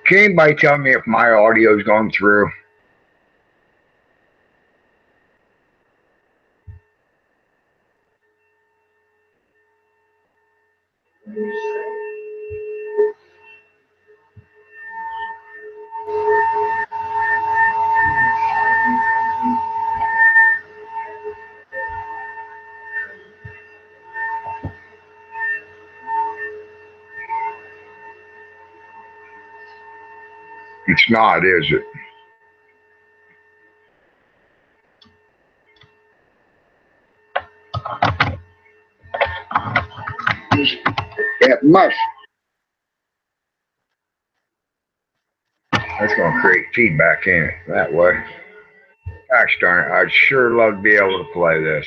Can anybody tell me if my audio is going through? It's not, is it? It must. That's going to create feedback in it that way. Gosh darn it, I'd sure love to be able to play this.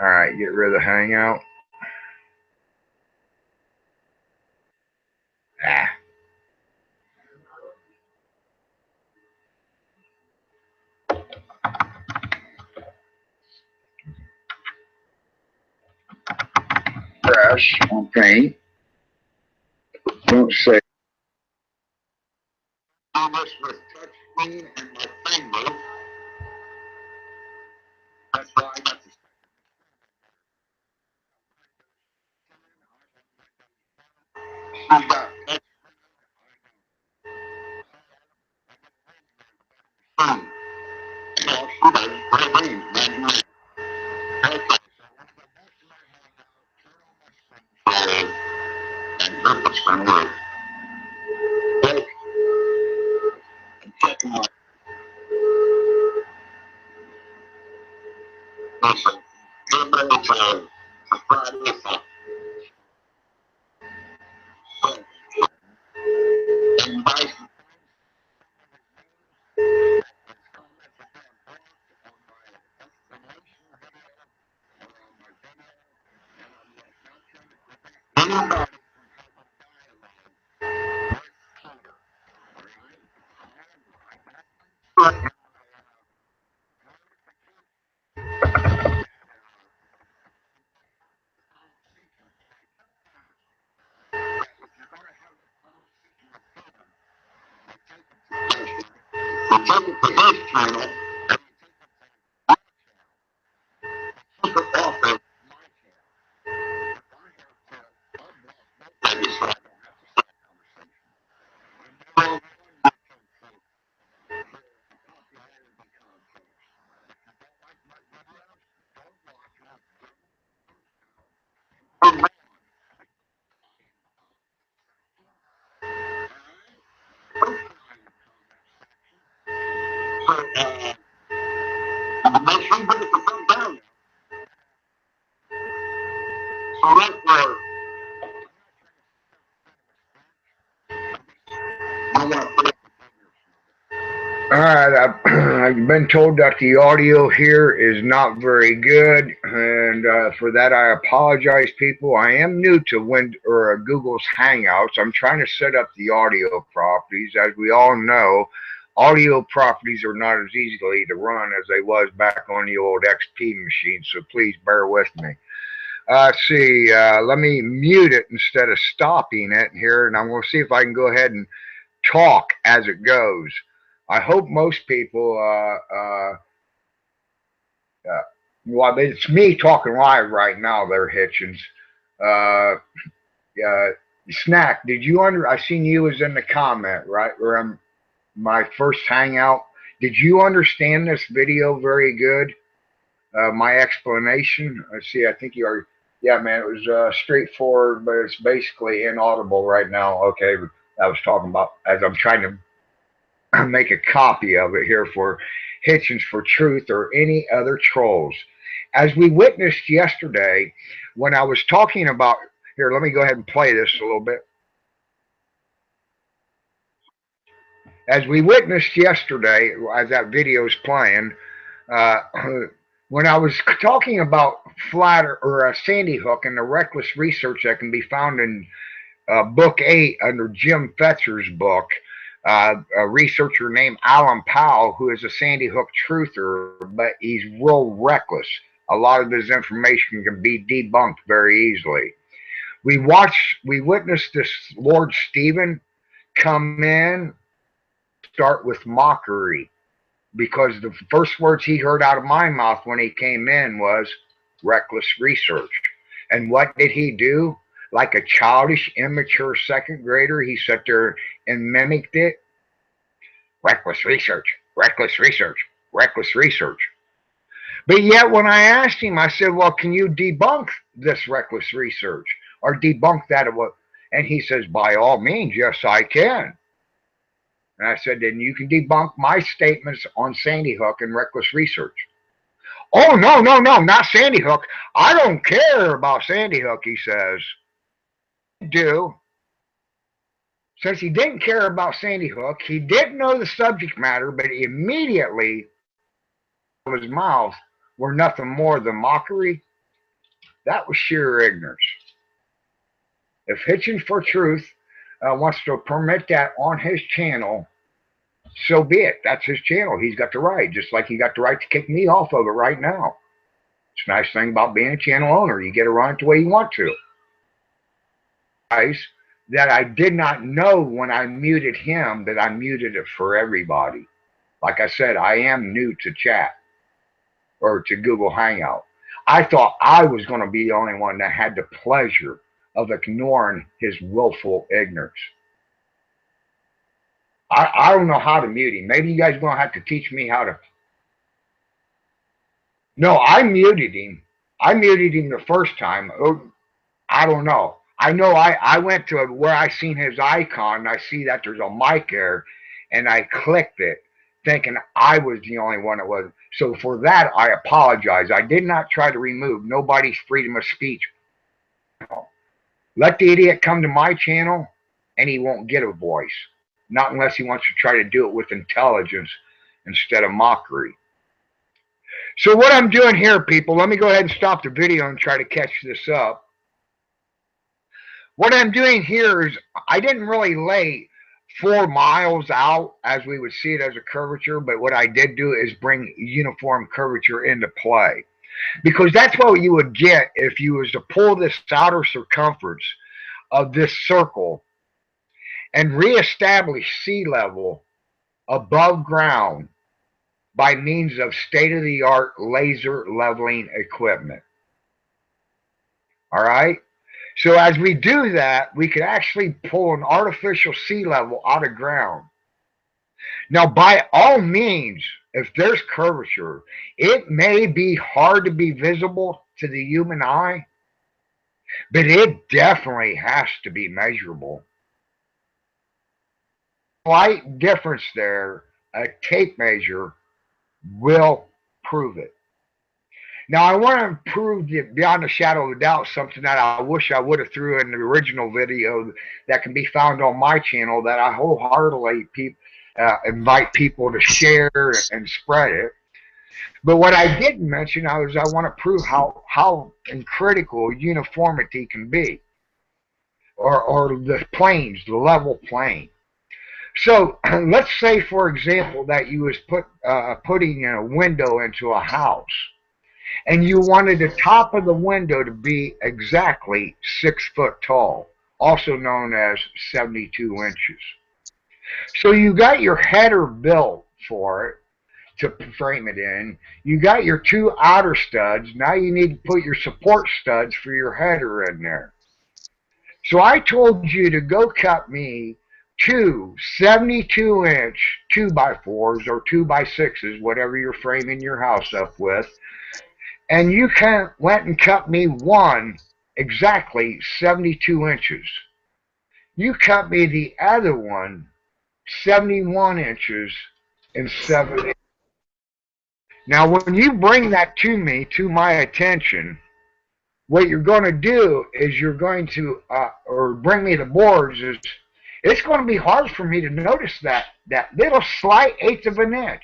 All right, get rid of the Hangout. Ah. Press on paint. Don't say. Almost with touch screen and my finger. That's why I got this. I got it. All right, I've been told that the audio here is not very good, and for that I apologize, people. I am new to Google's Hangouts. I'm trying to set up the audio properties. As we all know, audio properties are not as easily to run as they was back on the old XP machine, so please bear with me. See, let me mute it instead of stopping it here, and I'm going to see if I can go ahead and talk as it goes. I hope most people, well, it's me talking live right now there, Hitchens. Snack, did you I seen you was in the comment, right? Or my first hangout. Did you understand this video very good? My explanation? See, I think you are, yeah, man, it was straightforward, but it's basically inaudible right now. Okay, I was talking about, as I'm trying to make a copy of it here for Hitchens for Truth or any other trolls. As we witnessed yesterday, when I was talking about, here, let me go ahead and play this a little bit. As we witnessed yesterday, as that video is playing, when I was talking about flat or Sandy Hook and the reckless research that can be found in book 8 under Jim Fetzer's book, a researcher named Alan Powell, who is a Sandy Hook truther, but he's real reckless. A lot of his information can be debunked very easily. We witnessed this Lord Stephen come in, start with mockery, because the first words he heard out of my mouth when he came in was reckless research. And what did he do? Like a childish, immature second grader, he sat there and mimicked it. Reckless research, reckless research, reckless research. But yet when I asked him, I said, well, can you debunk this reckless research or debunk that? And he says, by all means, yes, I can. And I said, then you can debunk my statements on Sandy Hook and reckless research. Oh, no, no, no, not Sandy Hook. I don't care about Sandy Hook, he says. Do. Since he didn't care about Sandy Hook, he didn't know the subject matter, but he immediately, out of his mouth, were nothing more than mockery. That was sheer ignorance. If Hitching for Truth wants to permit that on his channel, so be it. That's his channel. He's got the right, just like he got the right to kick me off of it right now. It's a nice thing about being a channel owner. You get to run it the way you want to. Guys, that I did not know when I muted him that I muted it for everybody. Like I said, I am new to chat or to Google Hangout. I thought I was going to be the only one that had the pleasure of ignoring his willful ignorance. I don't know how to mute him. Maybe you guys are going to have to teach me how to. No, I muted him. I muted him the first time. I don't know. I know I went to where I seen his icon, and I see that there's a mic there, and I clicked it, thinking I was the only one that was. So for that, I apologize. I did not try to remove nobody's freedom of speech. Let the idiot come to my channel, and he won't get a voice. Not unless he wants to try to do it with intelligence instead of mockery. So what I'm doing here, people, let me go ahead and stop the video and try to catch this up. What I'm doing here is I didn't really lay 4 miles out as we would see it as a curvature, but what I did do is bring uniform curvature into play. Because that's what you would get if you was to pull this outer circumference of this circle and reestablish sea level above ground by means of state-of-the-art laser leveling equipment. All right? So as we do that, we could actually pull an artificial sea level out of ground. Now, by all means, if there's curvature, it may be hard to be visible to the human eye, but it definitely has to be measurable. Slight difference there, a tape measure will prove it. Now, I want to prove that beyond a shadow of a doubt something that I wish I would have threw in the original video that can be found on my channel that I wholeheartedly invite people to share and spread it. But what I didn't mention is I want to prove how critical uniformity can be, or the planes, the level plane. So let's say, for example, that you was putting a window into a house, and you wanted the top of the window to be exactly 6 foot tall, also known as 72 inches. So you got your header built for it to frame it in. You got your 2 outer studs. Now you need to put your support studs for your header in there. So I told you to go cut me 2 72-inch 2x4s or 2x6s, whatever you're framing your house up with, and you went and cut me one exactly 72 inches. You cut me the other one 71 inches and 7 inches. Now, when you bring that to me, to my attention, what you're going to do is you're going to, or bring me the boards, is it's going to be hard for me to notice that little slight 1/8 of an inch.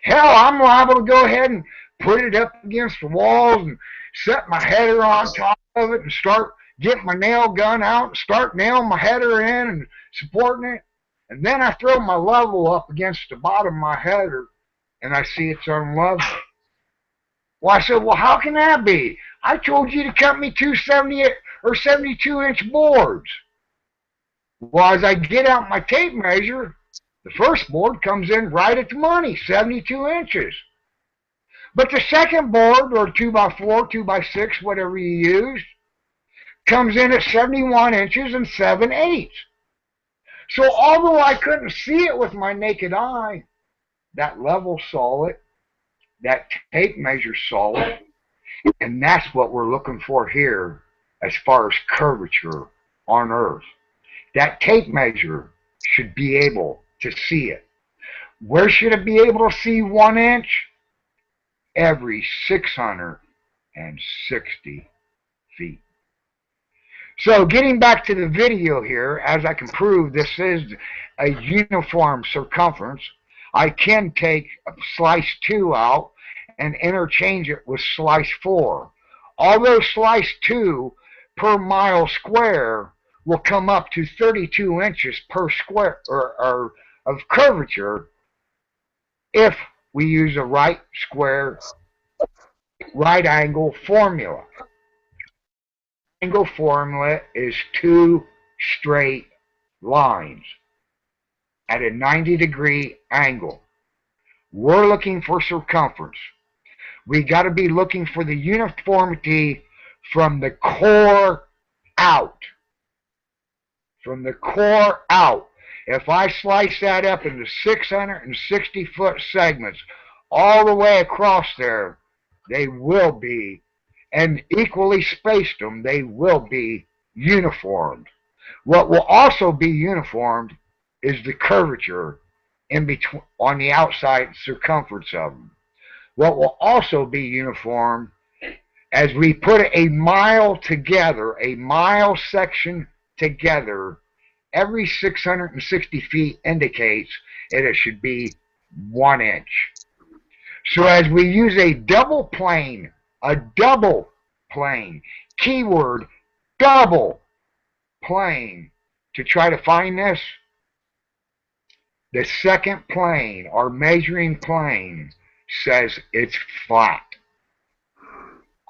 Hell, I'm liable to go ahead and put it up against the walls and set my header on top of it and start getting my nail gun out and start nailing my header in and supporting it. And then I throw my level up against the bottom of my header and I see it's unlevel. Well, I said, well, how can that be? I told you to cut me 2 78. or 72-inch boards. Well, as I get out my tape measure, the first board comes in right at the money, 72 inches. But the second board, or 2x4, 2x6, whatever you use, comes in at 71 inches and 7/8. So although I couldn't see it with my naked eye, that level saw it, that tape measure saw it, and that's what we're looking for here as far as curvature on Earth. That tape measure should be able to see it. Where should it be able to see 1 inch? Every 660 feet. So getting back to the video here, as I can prove this is a uniform circumference, I can take slice 2 out and interchange it with slice 4. Although slice 2 per mile square will come up to 32 inches per square or of curvature if we use a right angle formula. Angle formula is 2 straight lines at a 90-degree angle. We're looking for circumference. We got to be looking for the uniformity from the core out. From the core out. If I slice that up into 660-foot segments all the way across there, they will be, and equally spaced them, they will be uniformed. What will also be uniformed is the curvature in between, on the outside circumference of them. What will also be uniform, as we put a mile together, a mile section together, every 660 feet indicates that it should be 1 inch. So as we use a double plane, keyword double plane, to try to find this, the second plane, or measuring plane, says it's flat.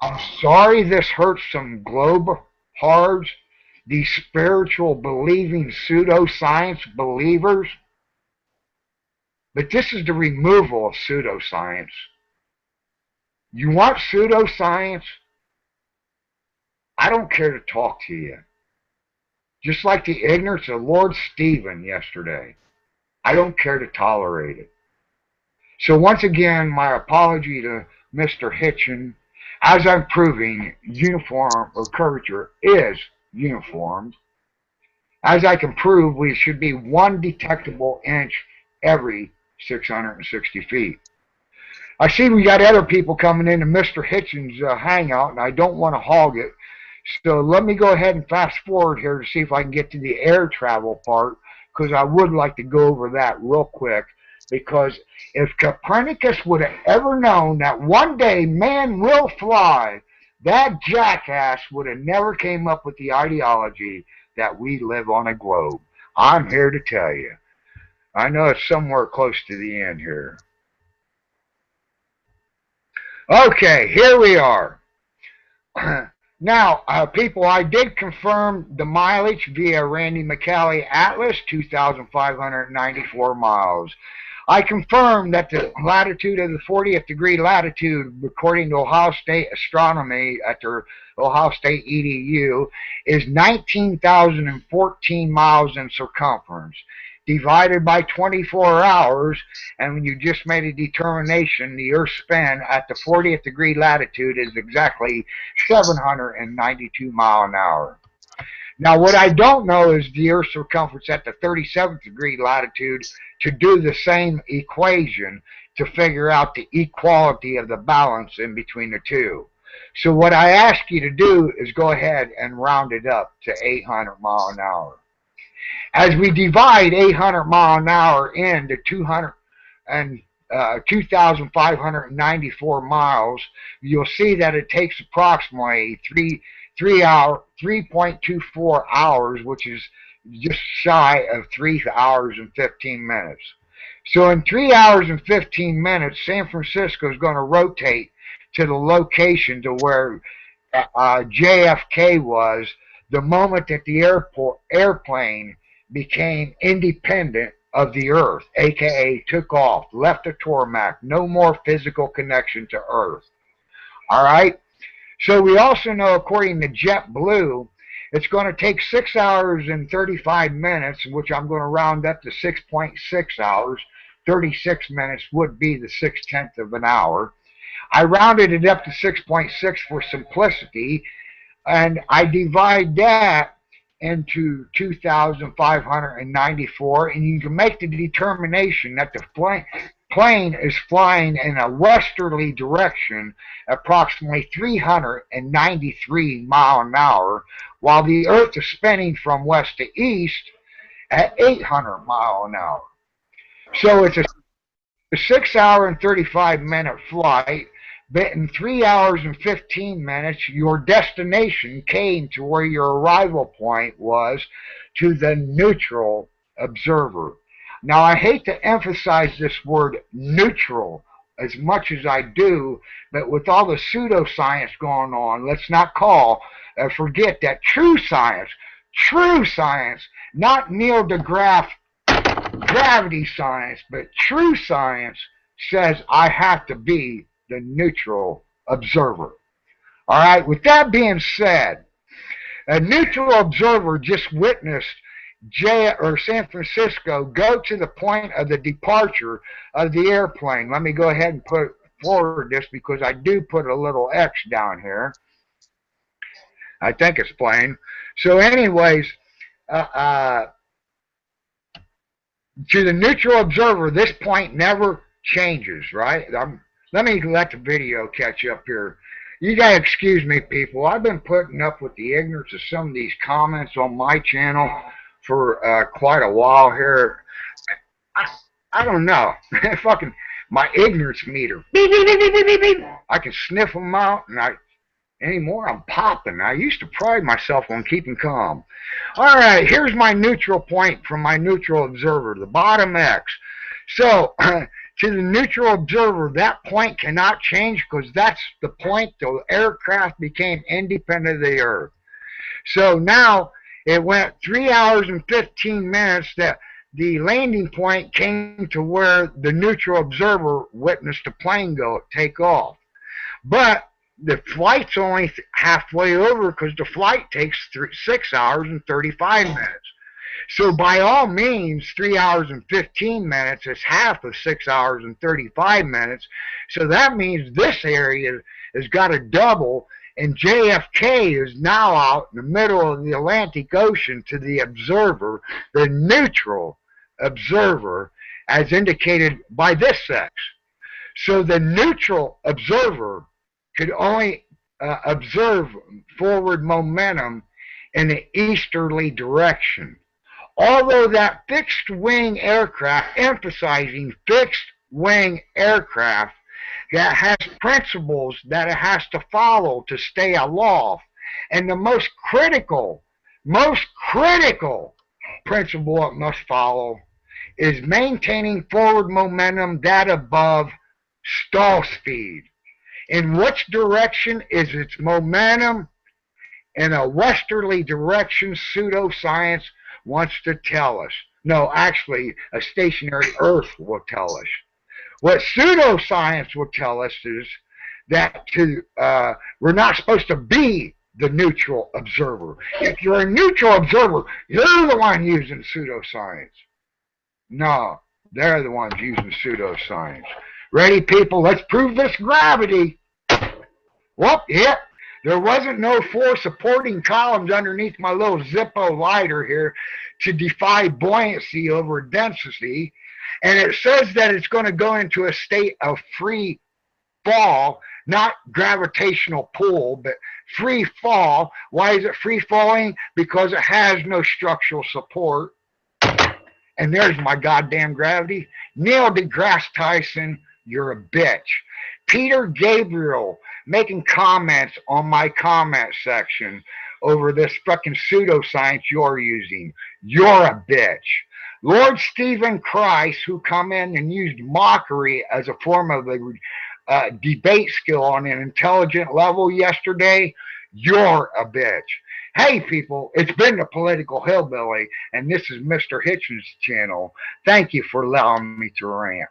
I'm sorry this hurts some globe hards, these spiritual believing pseudoscience believers, but this is the removal of pseudoscience. You want pseudoscience? I don't care to talk to you. Just like the ignorance of Lord Stephen yesterday. I don't care to tolerate it. So once again, my apology to Mr. Hitchin. As I'm proving, uniform or curvature is uniformed. As I can prove, we should be 1 detectable inch every 660 feet. I see we got other people coming into Mr. Hitchin's hangout, and I don't want to hog it. So let me go ahead and fast forward here to see if I can get to the air travel part, because I would like to go over that real quick. Because if Copernicus would have ever known that one day man will fly, that jackass would have never came up with the ideology that we live on a globe. I'm here to tell you. I know it's somewhere close to the end here. Okay, here we are. Now, people, I did confirm the mileage via Randy McCallie Atlas, 2,594 miles. I confirmed that the latitude of the 40th degree latitude, according to Ohio State Astronomy at their Ohio State EDU, is 19,014 miles in circumference, divided by 24 hours, and when you just made a determination, the Earth's spin at the 40th degree latitude is exactly 792 miles an hour. Now, what I don't know is the Earth's circumference at the 37th degree latitude to do the same equation to figure out the equality of the balance in between the two. So what I ask you to do is go ahead and round it up to 800 miles an hour. As we divide 800 miles an hour into 2,594 miles, you'll see that it takes approximately 3.24 hours, which is just shy of 3 hours and 15 minutes. So in 3 hours and 15 minutes, San Francisco is going to rotate to the location to where JFK was the moment that the airplane became independent of the Earth, aka took off, left the tarmac, no more physical connection to Earth. All right? So we also know, according to JetBlue, it's going to take 6 hours and 35 minutes, which I'm going to round up to 6.6 hours. 36 minutes would be the 6/10 of an hour. I rounded it up to 6.6 for simplicity, and I divide that into 2,594, and you can make the determination that the plane is flying in a westerly direction, approximately 393 miles an hour, while the Earth is spinning from west to east at 800 miles an hour. So it's a 6 hour and 35 minute flight, but in 3 hours and 15 minutes, your destination came to where your arrival point was, to the neutral observer. Now, I hate to emphasize this word neutral as much as I do, but with all the pseudoscience going on, let's not forget that true science, not Neil deGrasse gravity science, but true science says I have to be the neutral observer. All right, with that being said, a neutral observer just witnessed San Francisco go to the point of the departure of the airplane. Let me go ahead and put forward this, because I do put a little X down here. I think it's plain. So anyways, to the neutral observer, this point never changes, right? Let me let the video catch up here. You gotta excuse me, people. I've been putting up with the ignorance of some of these comments on my channel for quite a while here. I don't know. Fucking my ignorance meter. Beep, beep, beep, beep, beep, beep. I can sniff them out, and anymore I'm popping. I used to pride myself on keeping calm. All right, here's my neutral point from my neutral observer, the bottom X. So, to the neutral observer, that point cannot change, because that's the point the aircraft became independent of the Earth. So now it went 3 hours and 15 minutes that the landing point came to where the neutral observer witnessed the plane take off. But the flight's only halfway over, because the flight takes 6 hours and 35 minutes. So by all means, 3 hours and 15 minutes is half of 6 hours and 35 minutes. So that means this area has got to double, and JFK is now out in the middle of the Atlantic Ocean to the observer, the neutral observer, as indicated by this X. So the neutral observer could only observe forward momentum in an easterly direction. Although that fixed wing aircraft, emphasizing fixed wing aircraft, that has principles that it has to follow to stay aloft, and the most critical principle it must follow is maintaining forward momentum that above stall speed. In which direction is its momentum? In a westerly direction, pseudoscience wants to tell us. No, actually, a stationary Earth will tell us. What pseudoscience will tell us is that we're not supposed to be the neutral observer. If you're a neutral observer, you're the one using pseudoscience. No, they're the ones using pseudoscience. Ready, people? Let's prove this gravity. Well, yep. There wasn't no 4 supporting columns underneath my little Zippo lighter here to defy buoyancy over density. And it says that it's going to go into a state of free fall, not gravitational pull, but free fall. Why is it free falling? Because it has no structural support. And there's my goddamn gravity. Neil deGrasse Tyson, you're a bitch. Peter Gabriel making comments on my comment section over this fucking pseudoscience you're using. You're a bitch. Lord Stephen Christ, who come in and used mockery as a form of a debate skill on an intelligent level yesterday, you're a bitch. Hey people, it's been the Political Hillbilly, and this is Mr. Hitchens' channel. Thank you for allowing me to rant.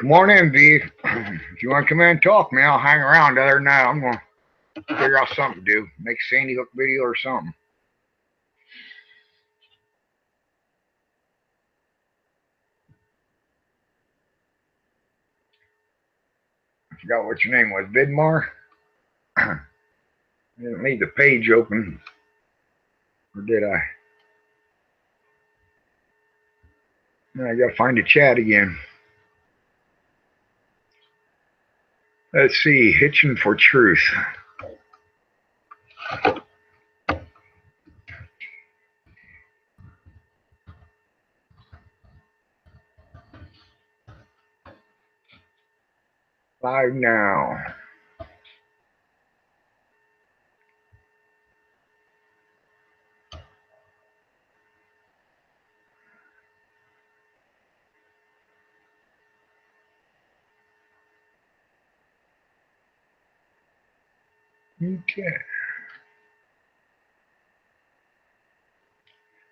Come on in, V. If you want to come in and talk, man, I'll hang around. Other than that, I'm going to figure out something to do. Make a Sandy Hook video or something. I forgot what your name was. Vidharr? I didn't leave the page open. Or did I? I got to find the chat again. Let's see. Hitching for Truth. Live now. Okay.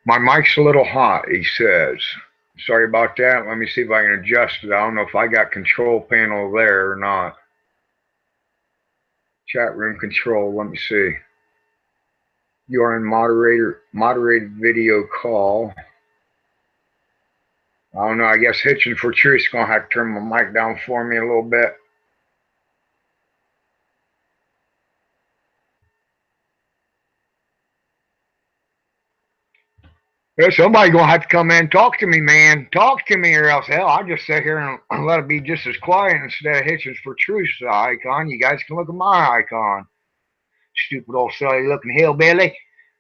My mic's a little hot, he says. Sorry about that. Let me see if I can adjust it. I don't know if I got control panel there or not. Chat room control. Let me see. You are in moderated video call. I don't know. I guess Hitching for Truth's going to have to turn my mic down for me a little bit. Yeah, somebody's going to have to come in and talk to me, man. Talk to me, or else, hell, I'll just sit here and let it be just as quiet instead of Hitching for Truth's icon. You guys can look at my icon. Stupid old silly looking hillbilly.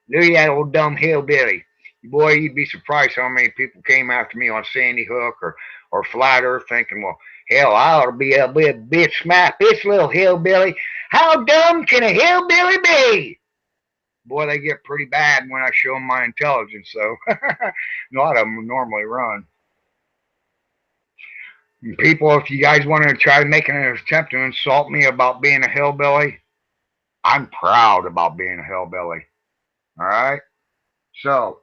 Look at that old dumb hillbilly. Boy, you'd be surprised how many people came after me on Sandy Hook or Flat Earth thinking, well, hell, I ought to be a bitch smack this little hillbilly. How dumb can a hillbilly be? Boy, they get pretty bad when I show them my intelligence, so a lot of them normally run. And people, if you guys want to try making an attempt to insult me about being a hillbilly, I'm proud about being a hillbilly. All right? So,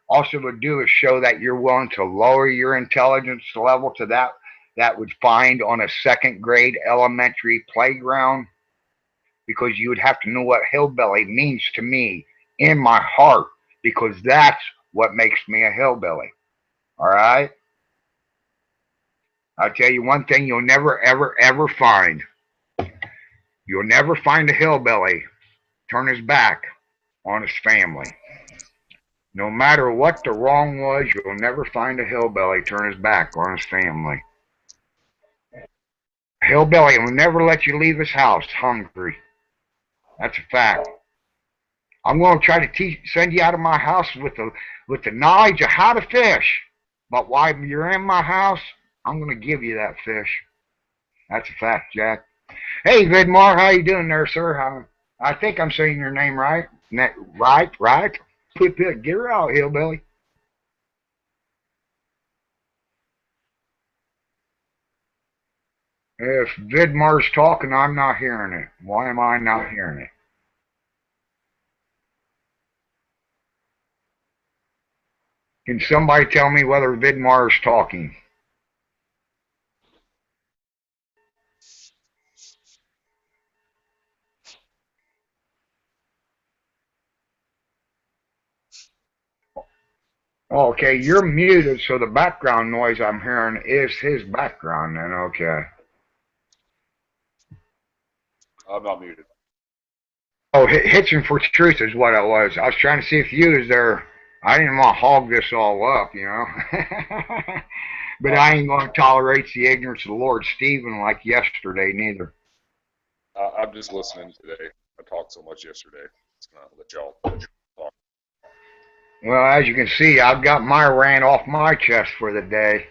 also would do is show that you're willing to lower your intelligence level to that would find on a second grade elementary playground, because you would have to know what hillbilly means to me in my heart, because that's what makes me a hillbilly. All right? I'll tell you one thing you'll never, ever, ever find. You'll never find a hillbilly turn his back on his family. No matter what the wrong was, you'll never find a hillbilly turn his back on his family. A hillbilly will never let you leave his house hungry. That's a fact. I'm going to try to send you out of my house with the knowledge of how to fish. But while you're in my house, I'm going to give you that fish. That's a fact, Jack. Hey, Vidharr, how you doing there, sir? I think I'm saying your name right. Right. Get her out, hillbilly. If Vidmar's talking, I'm not hearing it. Why am I not hearing it? Can somebody tell me whether Vidmar's talking? Okay, you're muted, so the background noise I'm hearing is his background then, okay. I'm not muted. Oh, Hitching for Truth is what it was. I was trying to see if you was there. I didn't want to hog this all up, you know. But I ain't going to tolerate the ignorance of the Lord Stephen like yesterday, neither. I'm just listening today. I talked so much yesterday. It's going to let y'all talk. Well, as you can see, I've got my rant off my chest for the day.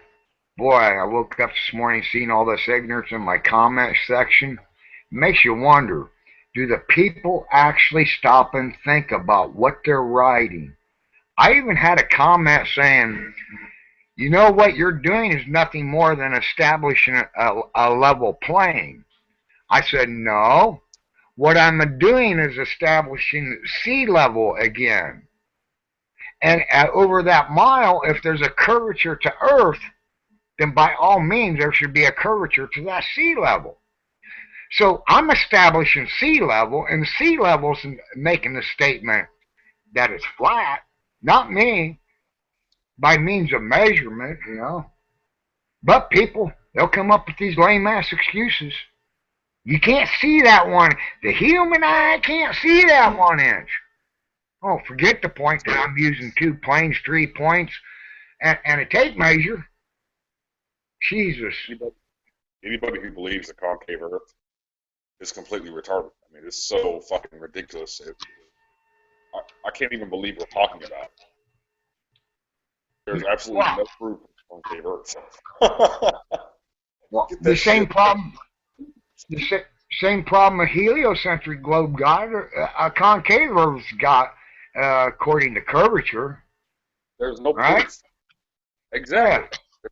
Boy, I woke up this morning seeing all this ignorance in my comment section. It makes you wonder, do the people actually stop and think about what they're writing? I even had a comment saying, you know what you're doing is nothing more than establishing a level playing. I said, no. What I'm doing is establishing sea level again. And over that mile, if there's a curvature to Earth, then by all means there should be a curvature to that sea level. So I'm establishing sea level, and sea level's making the statement that it's flat, not me, by means of measurement, you know. But people, they'll come up with these lame ass excuses. You can't see that one. The human eye can't see that 1 inch. Oh, forget the point that I'm using 2 planes, 3 points, and a tape measure. Jesus. Anybody who believes the concave Earth is completely retarded. I mean, it's so fucking ridiculous. I can't even believe we're talking about it. There's absolutely no proof of concave Earth. Well, the same problem. The same problem a heliocentric globe got, a concave Earth's got, according to curvature. There's no right? proof. Exactly. Yeah.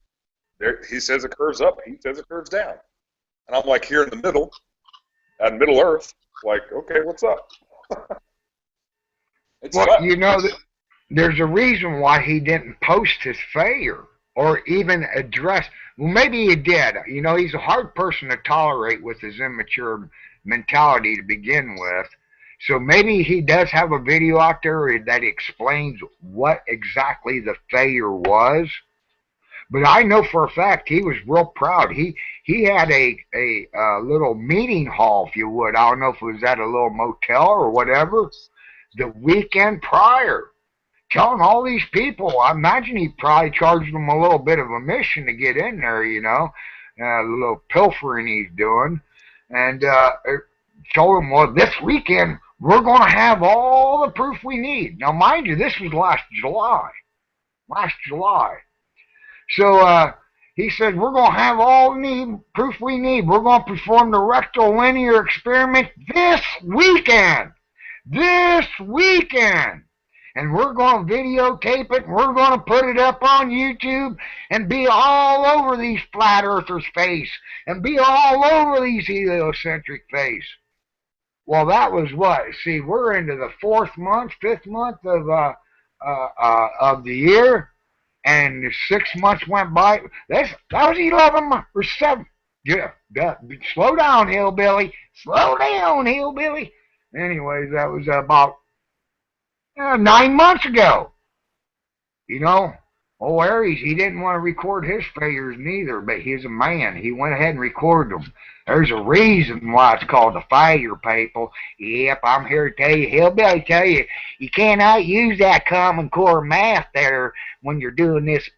There, he says it curves up. He says it curves down. And I'm like here in the middle, at Middle Earth, like, okay, what's up? Well, you know, there's a reason why he didn't post his failure or even address. Well, maybe he did. You know, he's a hard person to tolerate with his immature mentality to begin with. So maybe he does have a video out there that explains what exactly the failure was. But I know for a fact he was real proud. He had a little meeting hall, if you would. I don't know if it was at a little motel or whatever, the weekend prior, telling all these people. I imagine he probably charged them a little bit of a mission to get in there, you know, a little pilfering he's doing. And told them, well, this weekend we're going to have all the proof we need. Now, mind you, this was last July. So he said, we're going to have all the proof we need. We're going to perform the rectilinear experiment this weekend. And we're going to videotape it, and we're going to put it up on YouTube and be all over these flat earthers' face and be all over these heliocentric face. Well, that was what? See, we're into the 5th month of the year. And 6 months went by. That was 11 months or 7. Yeah, slow down, hillbilly. Slow down, hillbilly. Anyways, that was about 9 months ago. You know, old Aries, he didn't want to record his failures neither, but he's a man. He went ahead and recorded them. There's a reason why it's called the failure, people. Yep, I'm here to tell you, hillbilly, tell you, you cannot use that Common Core math there when you're doing this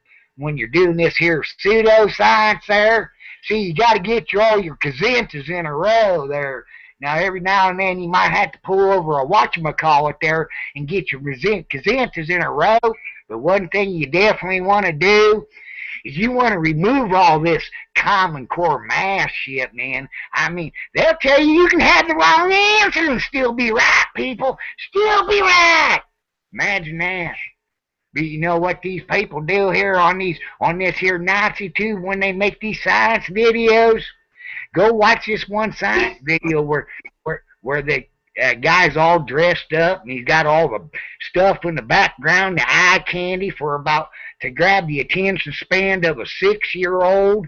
here pseudoscience there. See, you got to get all your gazentas in a row there. Now, every now and then you might have to pull over a whatchamacallit there and get your gazentas in a row. But one thing you definitely want to do is you want to remove all this Common Core math shit, man. I mean, they'll tell you you can have the wrong answer and still be right, people. Still be right. Imagine that. But you know what these people do here on this here Nazi tube when they make these science videos? Go watch this one science video where the guy's all dressed up and he's got all the stuff in the background, the eye candy to grab the attention span of a 6-year-old.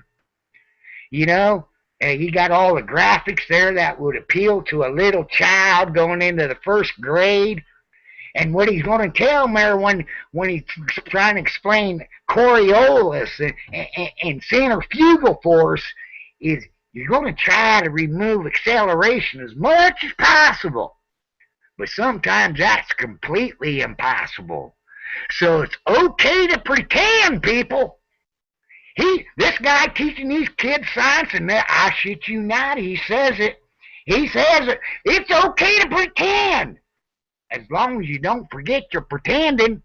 You know, he got all the graphics there that would appeal to a little child going into the 1st grade. And what he's going to tell them there when he's trying to explain Coriolis and centrifugal force is you're going to try to remove acceleration as much as possible. But sometimes that's completely impossible. So it's okay to pretend, people. This guy teaching these kids science, and I shit you not, he says it. It's okay to pretend. As long as you don't forget you're pretending.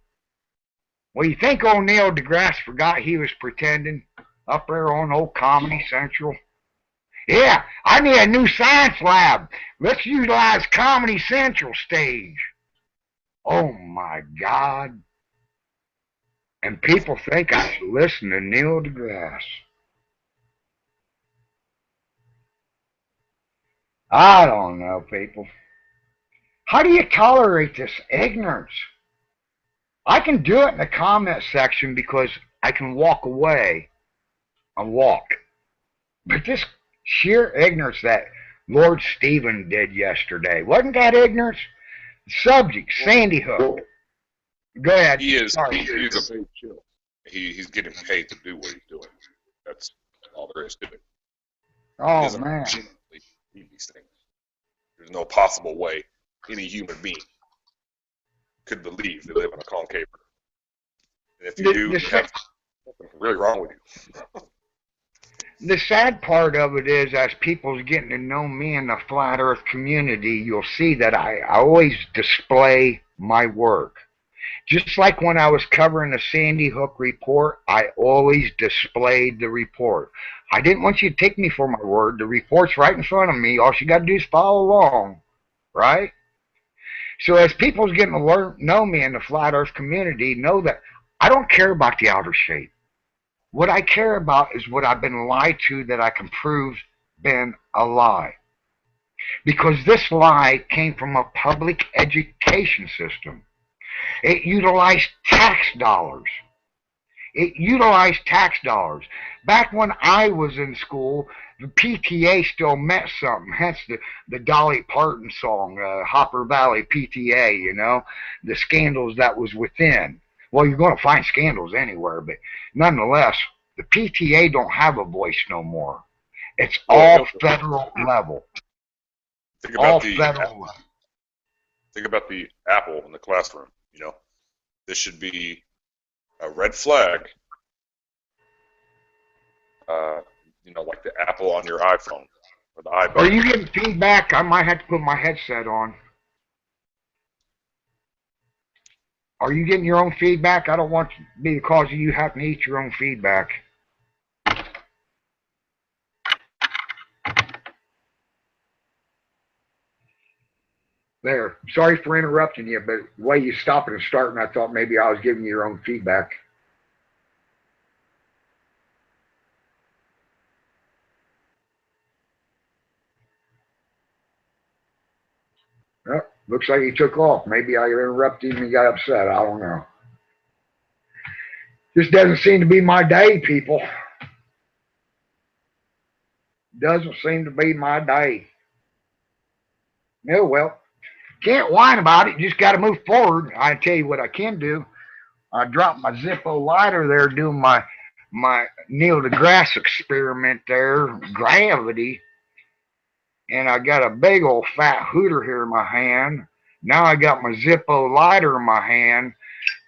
Well, you think old Neil deGrasse forgot he was pretending up there on old Comedy Central? Yeah, I need a new science lab. Let's utilize Comedy Central stage. Oh my God. And people think I should listen to Neil deGrasse. I don't know, people. How do you tolerate this ignorance? I can do it in the comment section because I can walk away. and walk. But this sheer ignorance that Lord Stephen did yesterday, wasn't that ignorance? Subject, Sandy Hook. Go ahead. He's a paid chill. He's getting paid to do what he's doing. That's all there is to it. Oh, man. These things. There's no possible way any human being could believe they live in a concave Earth. And if you do, you have something really wrong with you. The sad part of it is, as people's getting to know me in the flat Earth community, you'll see that I always display my work. Just like when I was covering the Sandy Hook report, I always displayed the report. I didn't want you to take me for my word. The report's right in front of me. All you got to do is follow along, right? So as people's getting to know me in the flat Earth community, know that I don't care about the outer shape. What I care about is what I've been lied to that I can prove been a lie. Because this lie came from a public education system. It utilized tax dollars. Back when I was in school, the PTA still meant something. Hence the Dolly Parton song, Hopper Valley PTA, you know, the scandals that was within. Well, you're going to find scandals anywhere, but nonetheless, the PTA don't have a voice no more. It's all federal level. Think about Think about the apple in the classroom. You know, this should be a red flag. You know, like the apple on your iPhone or the iPad. Are you getting feedback? I might have to put my headset on. Are you getting your own feedback? I don't want to be the cause of you having to eat your own feedback. There. Sorry for interrupting you, but the way you stopped and starting, I thought maybe I was giving you your own feedback. Well, looks like he took off. Maybe I interrupted him and he got upset. I don't know. This doesn't seem to be my day, people. Doesn't seem to be my day. Oh, well. Can't whine about it. You just got to move forward. I tell you what I can do. I dropped my Zippo lighter there doing my Neil deGrasse experiment there, gravity. And I got a big old fat hooter here in my hand. Now I got my Zippo lighter in my hand.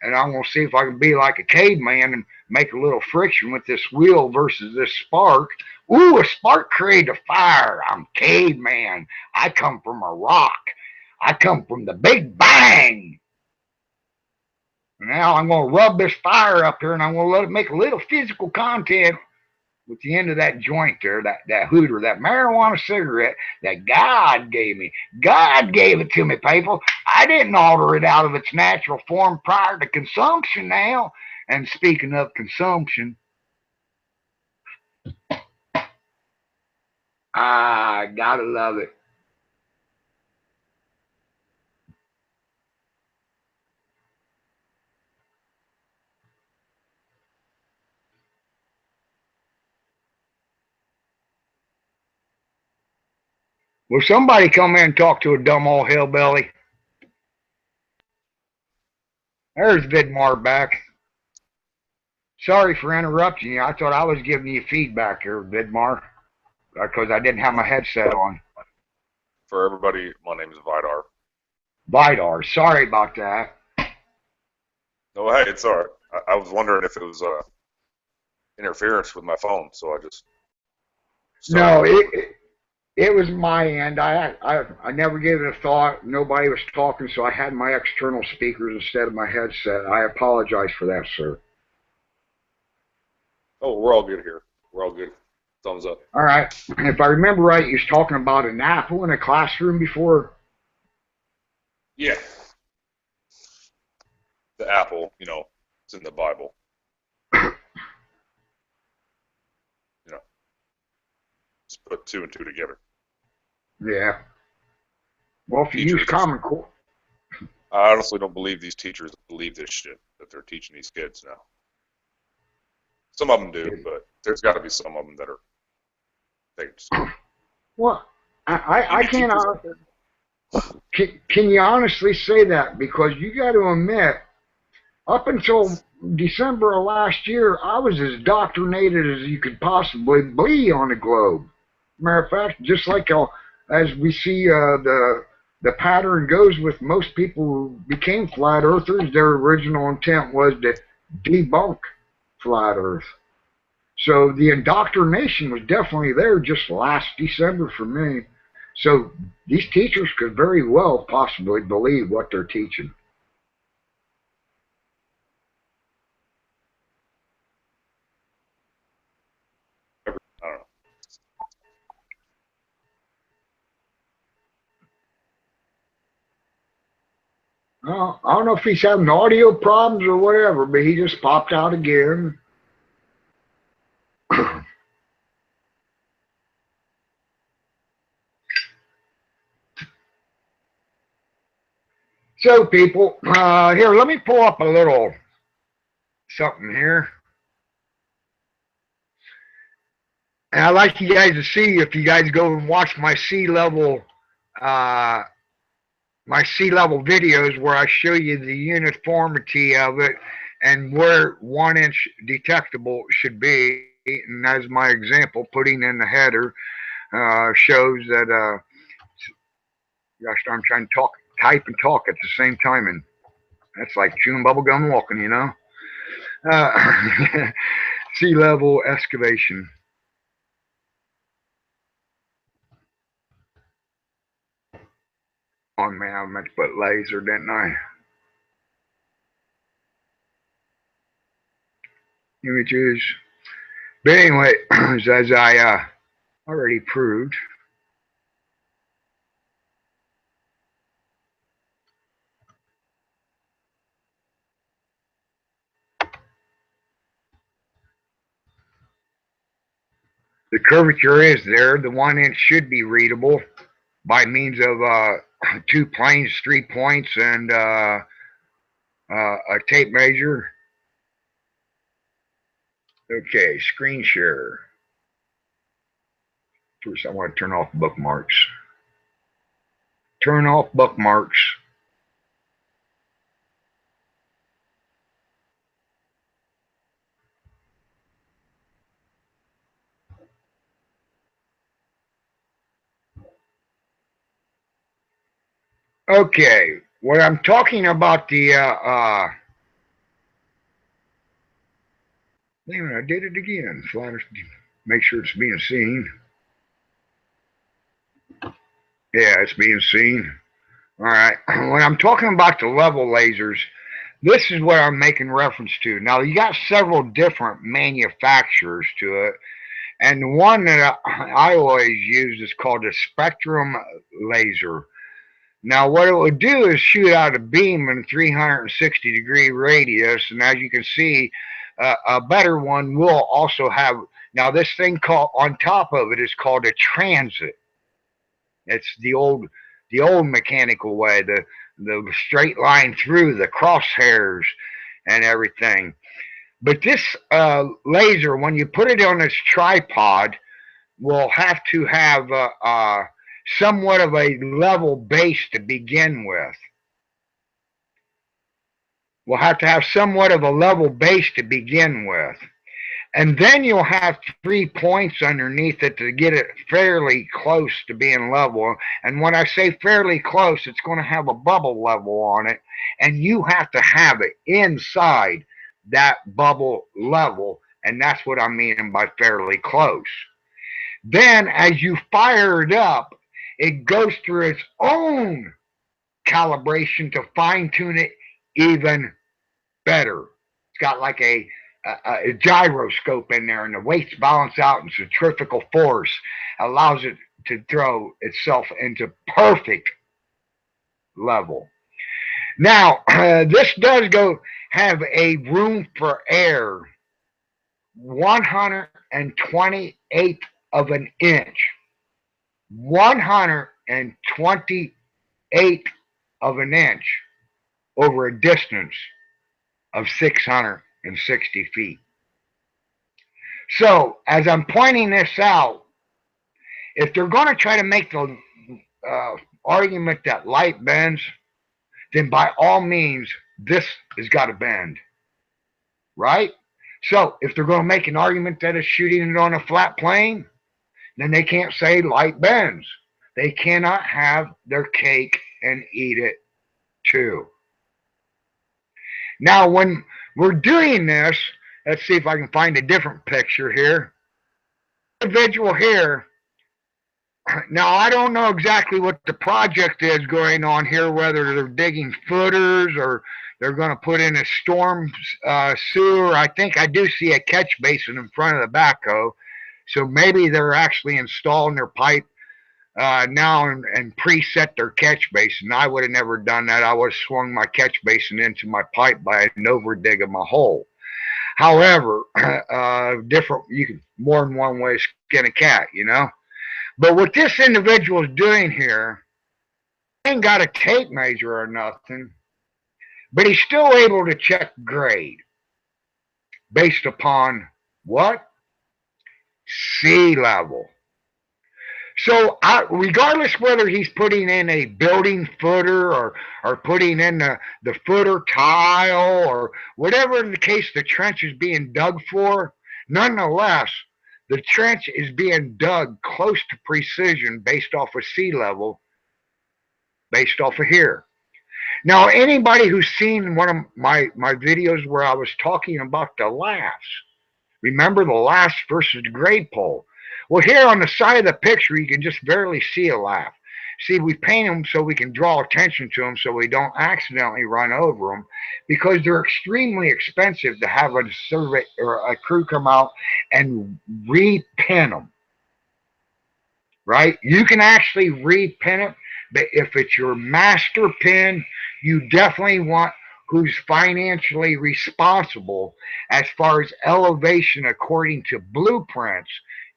And I'm going to see if I can be like a caveman and make a little friction with this wheel versus this spark. Ooh, a spark created a fire. I'm caveman. I come from a rock. I come from the Big Bang. Now I'm going to rub this fire up here and I'm going to let it make a little physical contact with the end of that joint there, that hooter, that marijuana cigarette that God gave me. God gave it to me, people. I didn't alter it out of its natural form prior to consumption now. And speaking of consumption, I gotta love it. Will somebody come in and talk to a dumb old hillbilly? There's Vidharr back. Sorry for interrupting you. I thought I was giving you feedback here, Vidharr, because I didn't have my headset on. For everybody, my name is Vidharr. Vidharr, sorry about that. No, hey, it's all right. I was wondering if it was interference with my phone, so I just... No, it was my end. I never gave it a thought. Nobody was talking, so I had my external speakers instead of my headset. I apologize for that, sir. Oh, we're all good here. We're all good. Thumbs up. All right. If I remember right, you was talking about an apple in a classroom before? Yeah. The apple, you know, it's in the Bible. You know, let's put two and two together. Yeah. Well, if you use Common Core. I honestly don't believe these teachers believe this shit that they're teaching these kids now. Some of them do, but There's got to be some of them that are fakes. Well, I can't. Can you honestly say that? Because you got to admit, up until December of last year, I was as indoctrinated as you could possibly be on the globe. Matter of fact, just like as we see the pattern goes with most people who became flat earthers, their original intent was to debunk flat earth. So the indoctrination was definitely there just last December for me. So these teachers could very well possibly believe what they're teaching. I don't know if he's having audio problems or whatever, but he just popped out again. So, people, here, let me pull up a little something here. And I'd like you guys to see, if you guys go and watch my sea level videos where I show you the uniformity of it and where 1 inch detectable should be. And as my example, putting in the header shows that, gosh, I'm trying to type and talk at the same time, and that's like chewing bubble gum walking, you know. Sea level excavation. Oh man, I meant to put laser, didn't I? Images. But anyway, as I already proved, the curvature is there. The 1 inch should be readable by means of 2 planes, 3 points, and a tape measure. Okay, screen share. First, I want to turn off bookmarks. Turn off bookmarks. Okay, what I'm talking about I did it again. Make sure it's being seen. Yeah, it's being seen. All right. When I'm talking about the level lasers, this is what I'm making reference to. Now, you got several different manufacturers to it. And the one that I always use is called a spectrum laser. Now, what it would do is shoot out a beam in a 360-degree radius. And as you can see, a better one will also have, now this thing called, on top of it is called a transit. It's the old mechanical way, the straight line through the crosshairs and everything. But this laser, when you put it on its tripod, will have to have somewhat of a level base to begin with. We'll have to have somewhat of a level base to begin with. And then you'll have 3 points underneath it to get it fairly close to being level. And when I say fairly close, it's going to have a bubble level on it. And you have to have it inside that bubble level. And that's what I mean by fairly close. Then as you fire it up, it goes through its own calibration to fine tune it even better. It's got like a gyroscope in there, and the weights balance out, and centrifugal force allows it to throw itself into perfect level. Now, this does have a room for error, 128th of an inch. 128th of an inch over a distance of 660 feet. So, as I'm pointing this out, if they're going to try to make the argument that light bends, then by all means, this has got to bend, right? So, if they're going to make an argument that it's shooting it on a flat plane, then they can't say light bends. They cannot have their cake and eat it too. Now, when we're doing this, let's see if I can find a different picture here. Individual here. Now, I don't know exactly what the project is going on here, whether they're digging footers or they're going to put in a storm sewer. I think I do see a catch basin in front of the backhoe. So maybe they're actually installing their pipe now and preset their catch basin. I would have never done that. I would have swung my catch basin into my pipe by an over dig of my hole. However, different, you can more than one way to skin a cat, you know. But what this individual is doing here, he ain't got a tape measure or nothing, but he's still able to check grade based upon what? Sea level. So regardless whether he's putting in a building footer or putting in the footer tile or whatever the case the trench is being dug for, nonetheless, the trench is being dug close to precision based off of sea level, based off of here. Now, anybody who's seen one of my videos where I was talking about the laughs, remember the laughs versus the grade pole? Well, here on the side of the picture, you can just barely see a laugh. See, we paint them so we can draw attention to them so we don't accidentally run over them, because they're extremely expensive to have a survey or a crew come out and repin them, right? You can actually repin it, but if it's your master pin, you definitely want who's financially responsible as far as elevation according to blueprints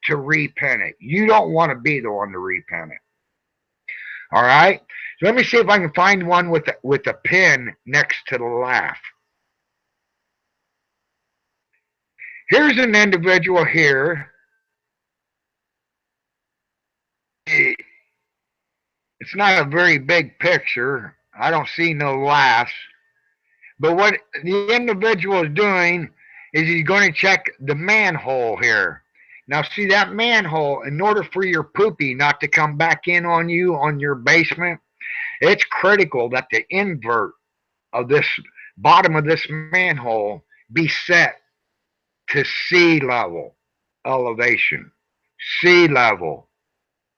to repin it. You don't want to be the one to repin it. All right. So let me see if I can find one with a pin next to the laugh. Here's an individual here. It's not a very big picture. I don't see no laughs. But what the individual is doing is he's going to check the manhole here. Now, see that manhole, in order for your poopy not to come back in on you on your basement, it's critical that the invert of this bottom of this manhole be set to sea level elevation. Sea level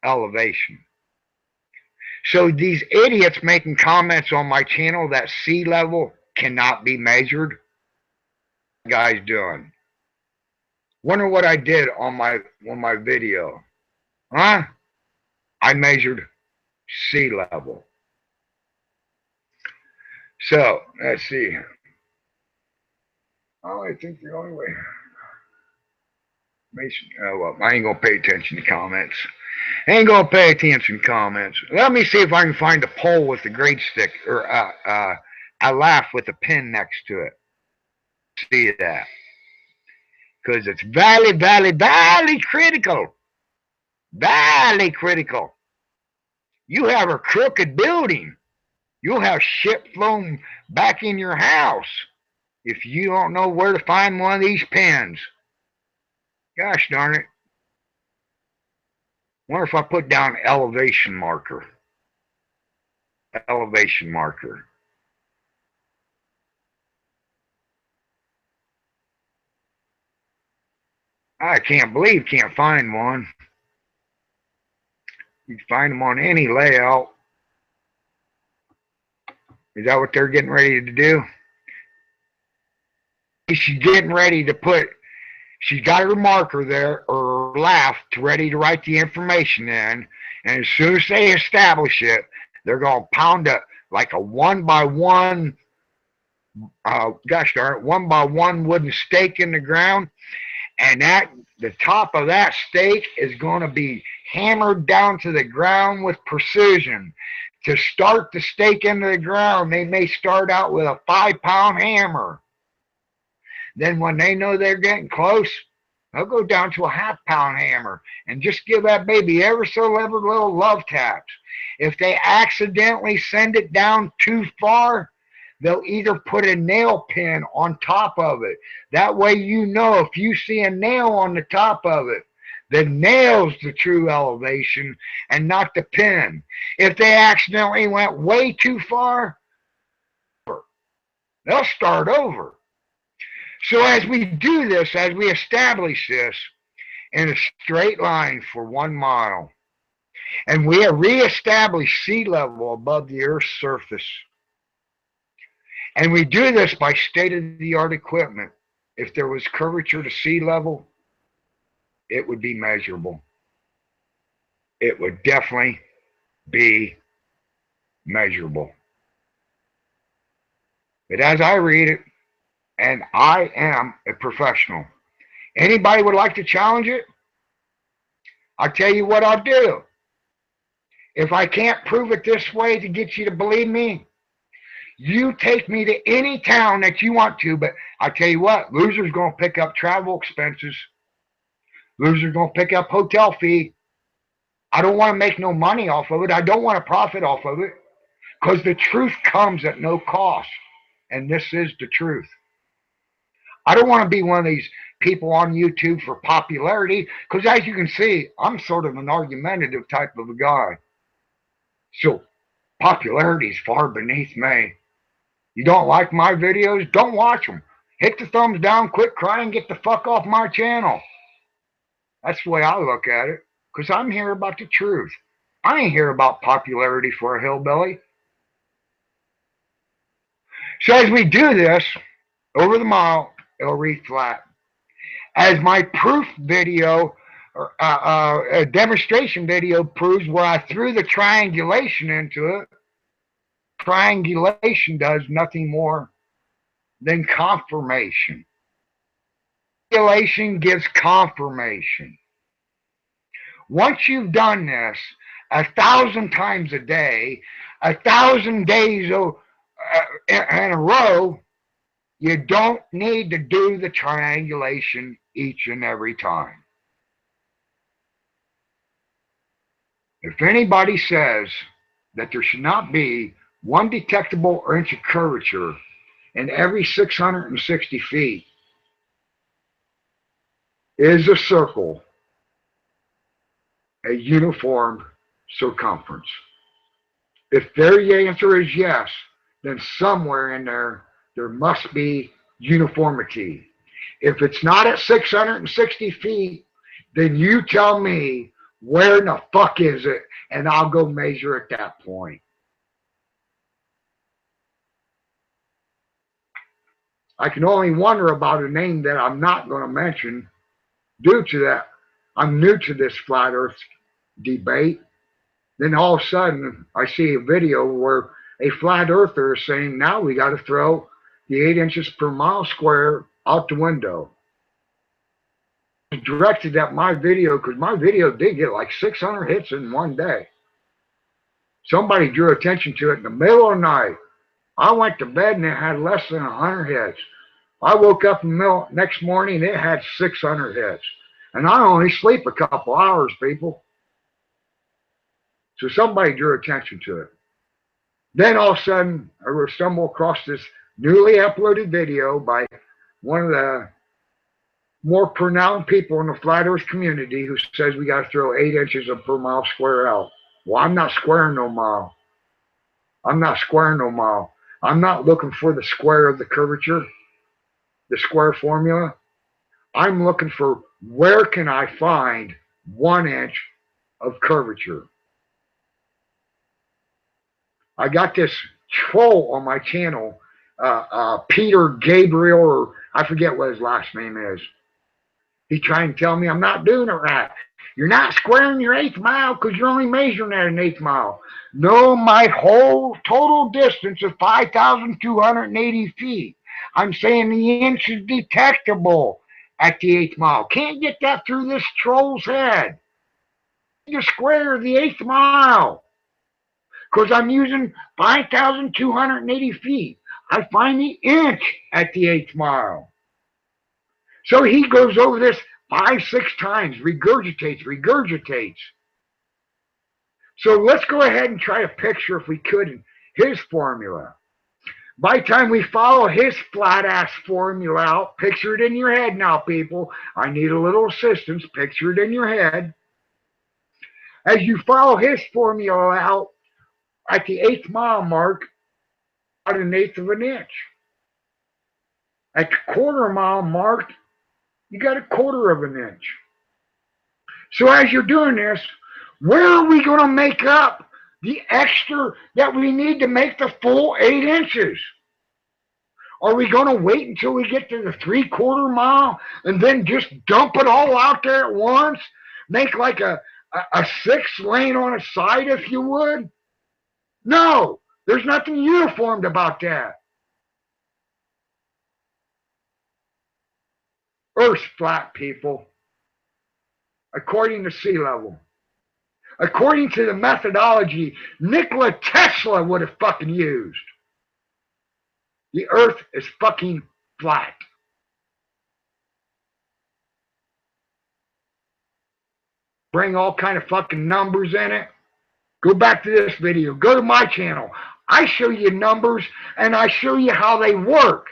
elevation. So these idiots making comments on my channel that sea level cannot be measured, what guys doing? Wonder what I did on my video. Huh? I measured sea level. So, let's see. Oh, I think the only way. Well, I ain't gonna pay attention to comments. I ain't gonna pay attention to comments. Let me see if I can find a pole with a grade stick or a laugh with a pin next to it. See that? Because it's very critical. Very critical. You have a crooked building. You'll have shit flown back in your house if you don't know where to find one of these pins. Gosh darn it. Wonder if I put down elevation marker. Elevation marker. I can't find one. You can find them on any layout. Is that what they're getting ready to do? She's getting ready to put, she's got her marker there, or laugh, ready to write the information in. And as soon as they establish it, they're going to pound it like a 1 by 1, gosh darn it, 1 by 1 wooden stake in the ground. And the top of that stake is going to be hammered down to the ground with precision. To start the stake into the ground, they may start out with a 5-pound hammer. Then when they know they're getting close, They'll go down to a half-pound hammer and just give that baby ever so little love taps. If they accidentally send it down too far, they'll either put a nail pin on top of it. That way you know if you see a nail on the top of it, the nail's the true elevation and not the pin. If they accidentally went way too far, they'll start over. So as we do this, as we establish this in a straight line for 1 mile, and we have reestablished sea level above the Earth's surface, and we do this by state-of-the-art equipment. If there was curvature to sea level, it would be measurable. It would definitely be measurable. But as I read it, and I am a professional, anybody would like to challenge it? I'll tell you what I'll do. If I can't prove it this way to get you to believe me, you take me to any town that you want to, but I tell you what, loser's going to pick up travel expenses. Loser's going to pick up hotel fee. I don't want to make no money off of it. I don't want to profit off of it, because the truth comes at no cost, and this is the truth. I don't want to be one of these people on YouTube for popularity, because as you can see, I'm sort of an argumentative type of a guy. So popularity is far beneath me. You don't like my videos? Don't watch them. Hit the thumbs down, quit crying, get the fuck off my channel. That's the way I look at it, because I'm here about the truth. I ain't here about popularity for a hillbilly. So as we do this, over the mile, it'll read flat. As my proof video, a demonstration video proves, where I threw the triangulation into it, triangulation does nothing more than confirmation. Triangulation gives confirmation. Once you've done this 1,000 times a day, 1,000 days in a row, you don't need to do the triangulation each and every time. If anybody says that there should not be one detectable inch of curvature in every 660 feet is a circle a uniform circumference? If their answer is yes, then somewhere in there must be uniformity. If it's not at 660 feet, then you tell me where in the fuck is it, and I'll go measure at that point. I can only wonder about a name that I'm not going to mention due to that. I'm new to this flat earth debate. Then all of a sudden I see a video where a flat earther is saying, now we got to throw the 8 inches per mile square out the window. It's directed at my video, because my video did get like 600 hits in one day. Somebody drew attention to it in the middle of the night. I went to bed and it had less than 100 hits. I woke up in the middle next morning, it had 600 hits. And I only sleep a couple hours, people. So somebody drew attention to it. Then all of a sudden, I would stumble across this newly uploaded video by one of the more pronounced people in the flat earth community, who says we got to throw 8 inches per mile square out. Well, I'm not squaring no mile. I'm not squaring no mile. I'm not looking for the square of the curvature, the square formula. I'm looking for, where can I find 1 inch of curvature? I got this troll on my channel, Peter Gabriel, or I forget what his last name is. He trying to tell me I'm not doing it right. You're not squaring your 8th mile because you're only measuring at an 8th mile. No, my whole total distance is 5,280 feet. I'm saying the inch is detectable at the 8th mile. Can't get that through this troll's head. You square the 8th mile, because I'm using 5,280 feet. I find the inch at the 8th mile. So he goes over this 5, 6 times, regurgitates. So let's go ahead and try to picture, if we could, his formula. By the time we follow his flat-ass formula out, picture it in your head now, people. I need a little assistance. Picture it in your head. As you follow his formula out, at the 8th mile mark, about 1/8 of an inch. At the 1/4 mile mark, you got 1/4 of an inch. So as you're doing this, where are we going to make up the extra that we need to make the full 8 inches? Are we going to wait until we get to the 3/4 mile and then just dump it all out there at once? Make like a 6 lane on a side, if you would? No, there's nothing uniform about that. Earth's flat, people, according to sea level. According to the methodology Nikola Tesla would have fucking used. The earth is fucking flat. Bring all kind of fucking numbers in it. Go back to this video. Go to my channel. I show you numbers and I show you how they work.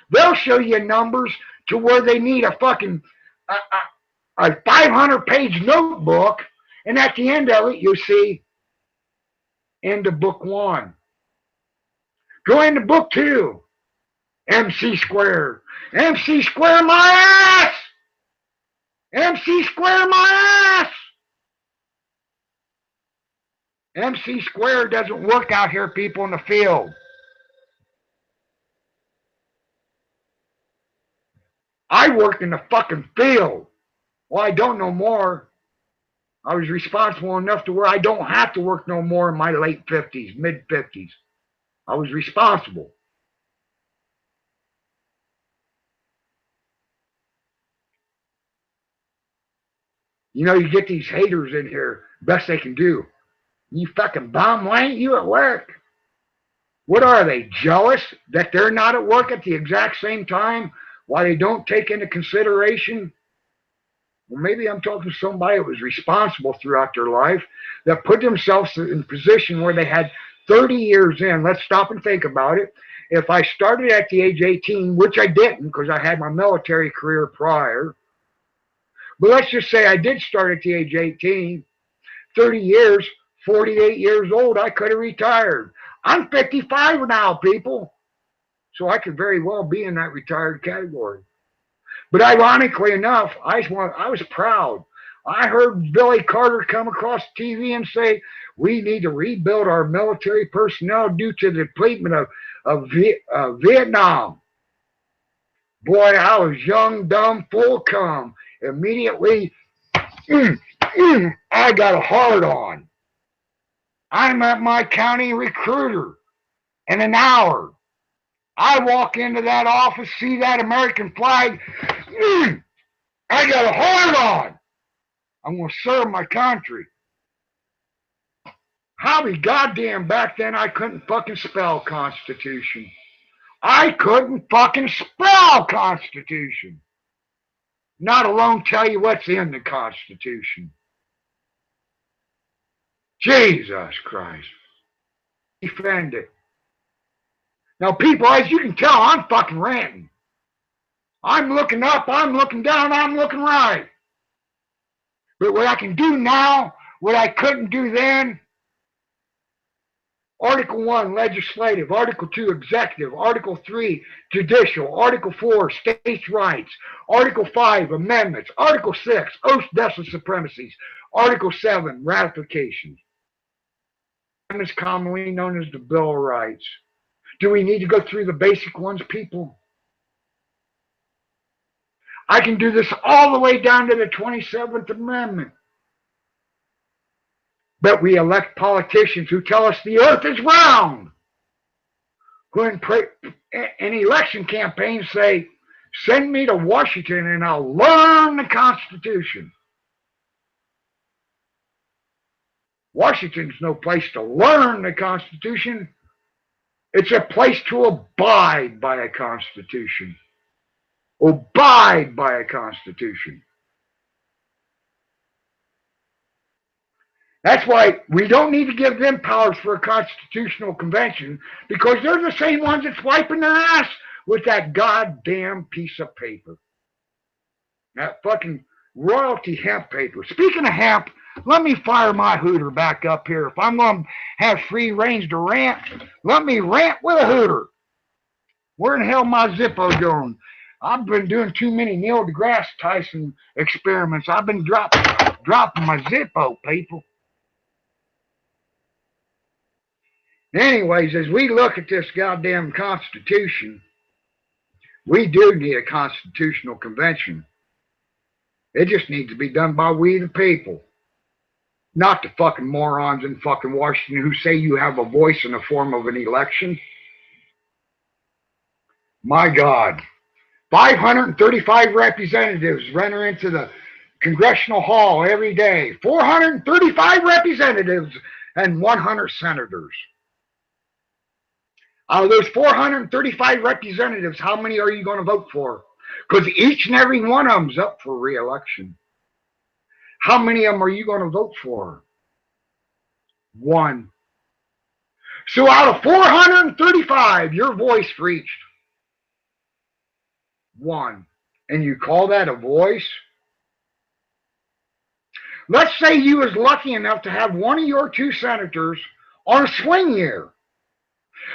They'll show you numbers to where they need a fucking a 500-page notebook, and at the end of it, you'll see end of book 1. Go into book 2. MC squared. MC square my ass! MC square my ass! MC squared doesn't work out here, people, in the field. I work in the fucking field. Well, I don't no more. I was responsible enough to where I don't have to work no more in my late 50s, mid 50s. I was responsible. You know, you get these haters in here, best they can do. You fucking bum, why ain't you at work? What are they, jealous that they're not at work at the exact same time? Why they don't take into consideration? Well, maybe I'm talking to somebody that was responsible throughout their life, that put themselves in a position where they had 30 years in. Let's stop and think about it. If I started at the age 18, which I didn't because I had my military career prior, but let's just say I did start at the age 18, 30 years, 48 years old, I could have retired. I'm 55 now, people. So I could very well be in that retired category. But ironically enough, I was proud. I heard Billy Carter come across TV and say, we need to rebuild our military personnel due to the depletion of Vietnam. Boy, I was young, dumb, full of cum. Immediately, I got a hard on. I'm at my county recruiter in an hour. I walk into that office, see that American flag. I got a hard on. I'm going to serve my country. How be goddamn back then I couldn't fucking spell Constitution. I couldn't fucking spell Constitution. Not alone tell you what's in the Constitution. Jesus Christ. Defend it. Now, people, as you can tell, I'm fucking ranting. I'm looking up, I'm looking down, I'm looking right. But what I can do now, what I couldn't do then, Article 1, legislative. Article 2, executive. Article 3, judicial. Article 4, states' rights. Article 5, amendments. Article 6, oaths, deaths, and supremacies. Article 7, ratifications. Amendments commonly known as the Bill of Rights. Do we need to go through the basic ones, people? I can do this all the way down to the 27th Amendment. But we elect politicians who tell us the earth is round, who in election campaigns say, send me to Washington and I'll learn the Constitution. Washington's no place to learn the Constitution. It's a place to abide by a Constitution. Abide by a Constitution. That's why we don't need to give them powers for a constitutional convention, because they're the same ones that's wiping their ass with that goddamn piece of paper. That fucking royalty hemp paper. Speaking of hemp, let me fire my hooter back up here. If I'm going to have free range to rant, let me rant with a hooter. Where in the hell my Zippo doing? I've been doing too many Neil deGrasse Tyson experiments. I've been dropping my Zippo, people. Anyways, as we look at this goddamn Constitution, we do need a constitutional convention. It just needs to be done by we the people. Not the fucking morons in fucking Washington who say you have a voice in the form of an election. My God. 535 representatives enter into the Congressional Hall every day. 435 representatives and 100 senators. Out of those 435 representatives, how many are you going to vote for? Because each and every one of them's up for re-election. How many of them are you going to vote for? One. So out of 435, your voice reached one. And you call that a voice? Let's say you was lucky enough to have one of your two senators on a swing year.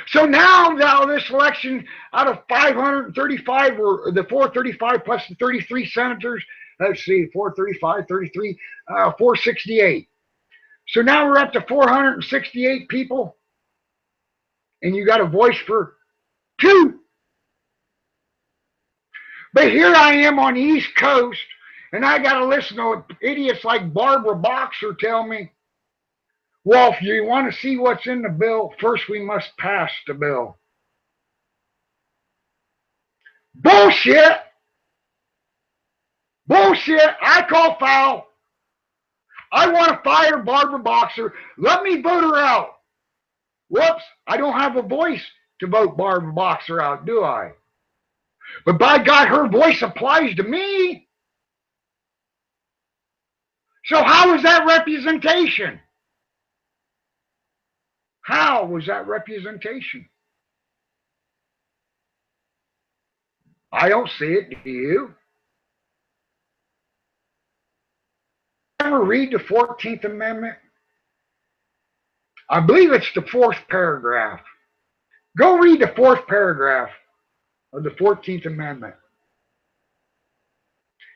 So now this election, out of 535, or the 435 plus the 33 senators, let's see, 435, 33, 468. So now we're up to 468 people, and you got a voice for two. But here I am on the East Coast, and I got to listen to idiots like Barbara Boxer tell me, well, if you want to see what's in the bill, first we must pass the bill. Bullshit! Bullshit! I call foul. I want to fire Barbara Boxer. Let me vote her out. Whoops, I don't have a voice to vote Barbara Boxer out, do I? But by God, her voice applies to me. So how is that representation? How was that representation? I don't see it. Do you? Ever read the 14th Amendment? I believe it's the 4th paragraph. Go read the 4th paragraph of the 14th Amendment.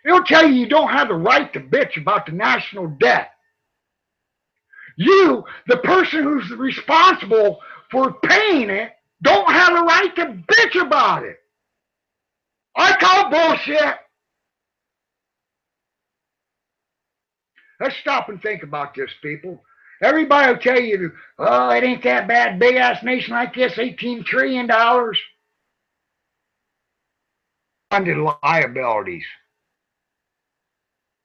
It'll tell you don't have the right to bitch about the national debt. You, the person who's responsible for paying it, don't have the right to bitch about it. I call bullshit. Let's stop and think about this, people. Everybody will tell you, oh, it ain't that bad. Big-ass nation like this, $18 trillion. Funded liabilities.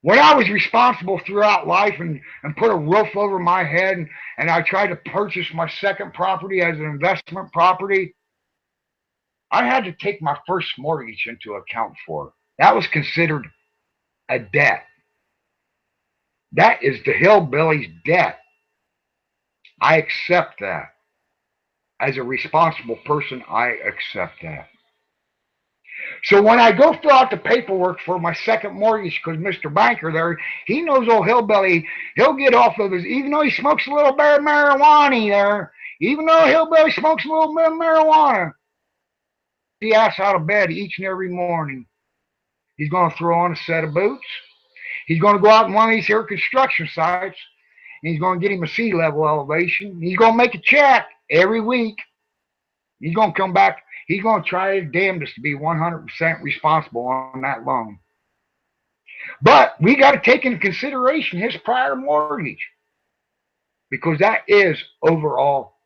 When I was responsible throughout life and put a roof over my head and I tried to purchase my second property as an investment property, I had to take my first mortgage into account for it. That was considered a debt. That is the hillbilly's debt. I accept that. As a responsible person, I accept that. So when I go fill out the paperwork for my second mortgage, because Mr. Banker there, he knows old hillbilly, he'll get off of his, even though he smokes a little bit of marijuana there, even though hillbilly smokes a little bit of marijuana, he asks out of bed each and every morning. He's going to throw on a set of boots. He's going to go out on one of these here construction sites, and he's going to get him a sea level elevation. He's going to make a check every week. He's going to come back. He's going to try his damnedest to be 100% responsible on that loan. But we got to take into consideration his prior mortgage, because that is overall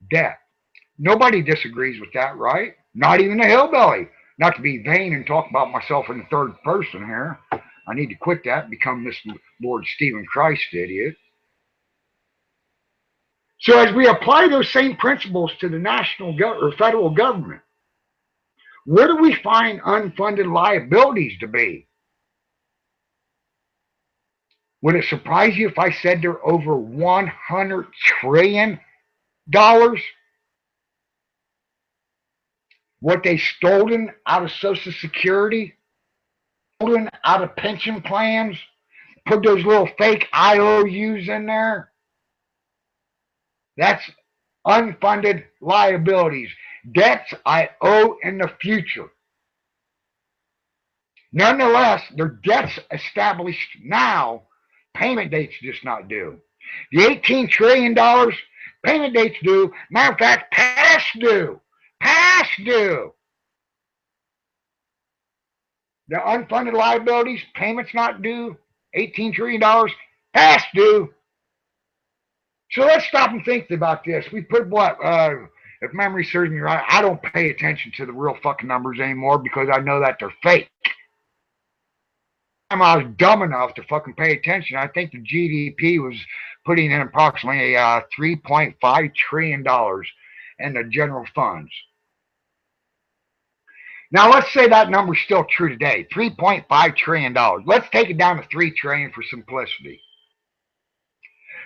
debt. Nobody disagrees with that, right? Not even the hillbilly. Not to be vain and talk about myself in the third person here. I need to quit that and become this Lord Stephen Christ idiot. So as we apply those same principles to the national or federal government, where do we find unfunded liabilities to be? Would it surprise you if I said they're over $100 trillion? What they stolen out of Social Security, stolen out of pension plans, put those little fake IOUs in there. That's unfunded liabilities, debts I owe in the future. Nonetheless, their debts established now, payment dates just not due. The $18 trillion, payment dates due. Matter of fact, past due. Past due. The unfunded liabilities, payments not due, $18 trillion, past due. So let's stop and think about this. We put what, if memory serves me right, I don't pay attention to the real fucking numbers anymore because I know that they're fake. I was dumb enough to fucking pay attention. I think the GDP was putting in approximately $3.5 trillion in the general funds. Now let's say that number's still true today, $3.5 trillion. Let's take it down to $3 trillion for simplicity.